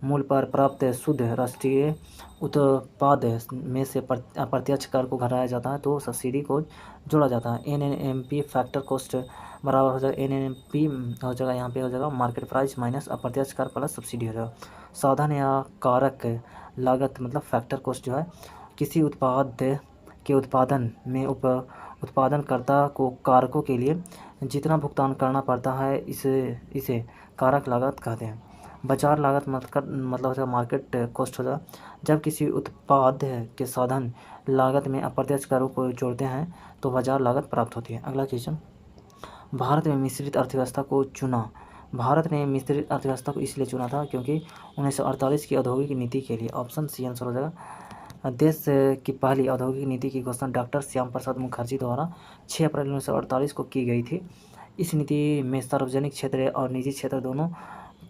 मूल्य पर प्राप्त शुद्ध राष्ट्रीय उत्पाद में से अप्रत्यक्ष कर को घटाया जाता है तो सब्सिडी को जोड़ा जाता है। NNMP फैक्टर कॉस्ट बराबर हो जाएगा NNMP हो जाएगा यहाँ पे हो जाएगा मार्केट प्राइस माइनस अप्रत्यक्ष कर प्लस सब्सिडी हो जाएगा। साधन या कारक लागत मतलब फैक्टर कॉस्ट जो है किसी उत्पाद के उत्पादन में उत्पादनकर्ता को कारकों के लिए जितना भुगतान करना पड़ता है इसे कारक लागत कहते हैं। बाजार लागत मतलब हो जाएगा मार्केट कॉस्ट हो जाएगा जब किसी उत्पाद के साधन लागत में अप्रत्यक्ष करों को जोड़ते हैं तो बाजार लागत प्राप्त होती है। अगला क्वेश्चन, भारत में मिश्रित अर्थव्यवस्था को चुना। भारत ने मिश्रित अर्थव्यवस्था को इसलिए चुना था क्योंकि 1948 की औद्योगिक नीति के लिए। ऑप्शन सी आंसर हो जाएगा। देश की पहली औद्योगिक नीति की घोषणा डॉक्टर श्याम प्रसाद मुखर्जी द्वारा 6 अप्रैल 1948 को की गई थी। इस नीति में सार्वजनिक क्षेत्र और निजी क्षेत्र दोनों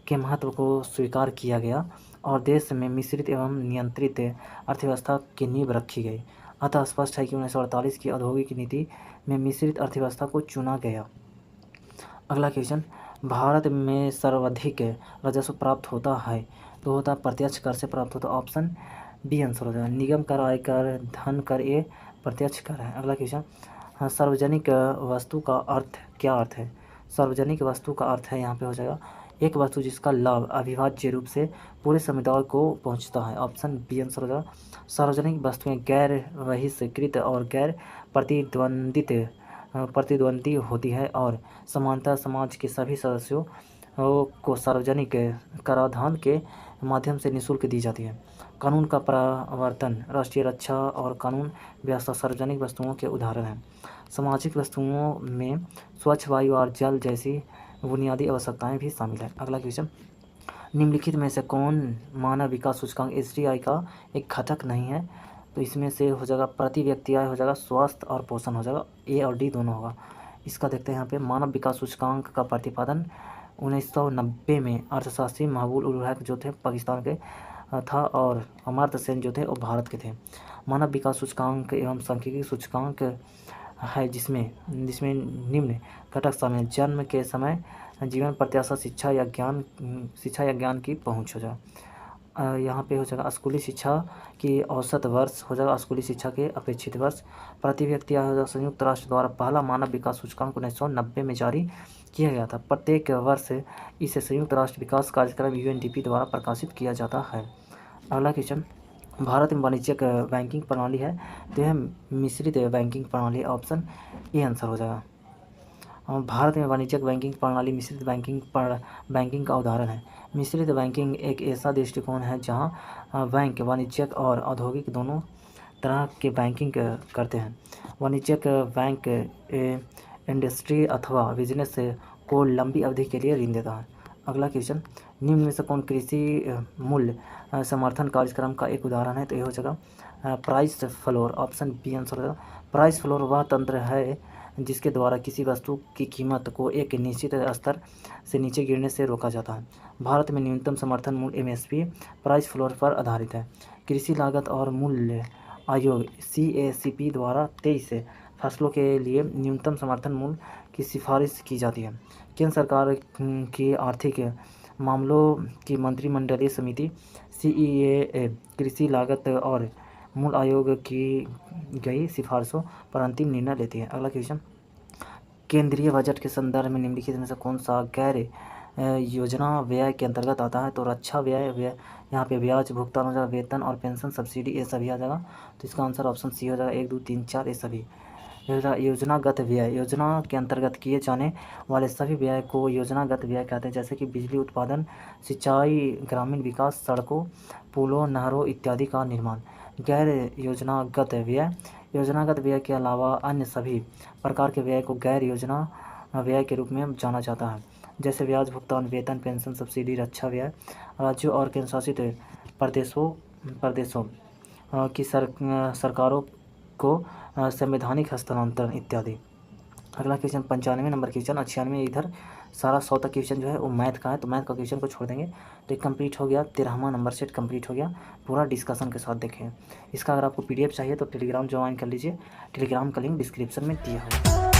के महत्व को स्वीकार किया गया और देश में मिश्रित एवं नियंत्रित अर्थव्यवस्था की नींव रखी गई। अतः स्पष्ट है कि 1948 की औद्योगिक नीति में मिश्रित अर्थव्यवस्था को चुना गया। अगला क्वेश्चन, भारत में सर्वाधिक राजस्व प्राप्त होता है तो होता है प्रत्यक्ष कर से प्राप्त होता है। ऑप्शन बी आंसर हो जाएगा। निगम कर, आयकर, धन कर, ये प्रत्यक्ष कर है। अगला क्वेश्चन, हाँ, सार्वजनिक वस्तु का अर्थ क्या अर्थ है? सार्वजनिक वस्तु का अर्थ है यहाँ पे हो जाएगा एक वस्तु जिसका लाभ अविभाज्य रूप से पूरे समुदाय को पहुँचता है। ऑप्शन बी आंसर हो जाएगा। सार्वजनिक वस्तुएं गैर बहिष्कृत और गैर प्रतिद्वंदी होती है और समानता समाज के सभी सदस्यों को सार्वजनिक कराधान के माध्यम से निःशुल्क दी जाती है। कानून का प्रवर्तन, राष्ट्रीय रक्षा और कानून व्यवस्था सार्वजनिक वस्तुओं के उदाहरण हैं। सामाजिक वस्तुओं में स्वच्छ वायु और जल जैसी बुनियादी आवश्यकताएं भी शामिल हैं। अगला क्वेश्चन, निम्नलिखित में से कौन मानव विकास सूचकांक SDI का एक घटक नहीं है? तो इसमें से हो जाएगा प्रति व्यक्ति आय, हो जाएगा स्वास्थ्य और पोषण, हो जाएगा ए और डी दोनों होगा। इसका देखते हैं यहाँ पे। मानव विकास सूचकांक का प्रतिपादन 1990 में अर्थशास्त्री महबूब उल हक जो थे पाकिस्तान के था और अमर्त्य सेन जो थे वो भारत के थे। मानव विकास सूचकांक एवं सांख्यिकी सूचकांक है जिसमें निम्न घटक शामिल हैं। जन्म के समय, जीवन प्रत्याशा, शिक्षा या ज्ञान की पहुँच हो जाए। यहाँ पे हो जाएगा स्कूली शिक्षा की औसत वर्ष, हो जाएगा स्कूली शिक्षा के अपेक्षित वर्ष। प्रति व्यक्ति आय हो जाएगा। संयुक्त राष्ट्र द्वारा पहला मानव विकास सूचकांक 1990 में जारी किया गया था। प्रत्येक वर्ष इसे संयुक्त राष्ट्र विकास कार्यक्रम UNDP द्वारा प्रकाशित किया जाता है। अगला क्वेश्चन, भारत में वाणिज्यिक बैंकिंग प्रणाली है तो यह मिश्रित बैंकिंग प्रणाली, ऑप्शन ए आंसर हो जाएगा। भारत में वाणिज्यिक बैंकिंग प्रणाली मिश्रित बैंकिंग का उदाहरण है। मिश्रित बैंकिंग एक ऐसा दृष्टिकोण है जहां बैंक वाणिज्यिक और औद्योगिक दोनों तरह के बैंकिंग करते हैं। वाणिज्यिक बैंक इंडस्ट्री अथवा बिजनेस को लंबी अवधि के लिए ऋण देता है। अगला क्वेश्चन, निम्न में से कौन कृषि मूल्य समर्थन कार्यक्रम का एक उदाहरण है? तो ये हो जाएगा price floor, option B answer हो जाएगा। प्राइस फ्लोर वह तंत्र है जिसके द्वारा किसी वस्तु की कीमत को एक निश्चित स्तर से नीचे गिरने से रोका जाता है। भारत में न्यूनतम समर्थन मूल्य MSP प्राइस फ्लोर पर आधारित है। कृषि लागत और मूल्य आयोग CACP द्वारा 23 फसलों के लिए न्यूनतम समर्थन मूल्य की सिफारिश की जाती है। केंद्र सरकार की आर्थिक मामलों की मंत्रिमंडलीय समिति CEA कृषि लागत और मूल्य आयोग की गई सिफारिशों पर अंतिम निर्णय लेती है। अगला क्वेश्चन, केंद्रीय बजट के संदर्भ में निम्नलिखित में से कौन सा गैर योजना व्यय के अंतर्गत आता है? तो रक्षा व्यय यहाँ पे ब्याज भुगतान हो जाएगा, वेतन और पेंशन सब्सिडी ये सभी आ जाएगा। तो इसका आंसर ऑप्शन सी हो जाएगा। 1, 2, 3, 4 ये सभी। योजनागत व्यय, योजना के अंतर्गत किए जाने वाले सभी व्यय को योजनागत व्यय कहते हैं, जैसे कि बिजली उत्पादन, सिंचाई, ग्रामीण विकास, सड़कों, पुलों, नहरों इत्यादि का निर्माण। गैर योजनागत व्यय, योजनागत व्यय के अलावा अन्य सभी प्रकार के व्यय को गैर योजना व्यय के रूप में जाना जाता है, जैसे ब्याज भुगतान, वेतन, पेंशन, सब्सिडी, रक्षा व्यय, राज्यों और केंद्र शासित प्रदेशों की सरकारों को संवैधानिक हस्तांतरण इत्यादि। अगला क्वेश्चन 95 नंबर क्वेश्चन, 96 इधर सारा 100 तक क्वेश्चन जो है वो मैथ का है, तो मैथ का क्वेश्चन को छोड़ देंगे। तो एक कंप्लीट हो गया, 13वां नंबर सेट कंप्लीट हो गया पूरा डिस्कशन के साथ। देखें इसका अगर आपको PDF चाहिए तो टेलीग्राम ज्वाइन कर लीजिए, टेलीग्राम का लिंक डिस्क्रिप्शन में दिया हुआ है।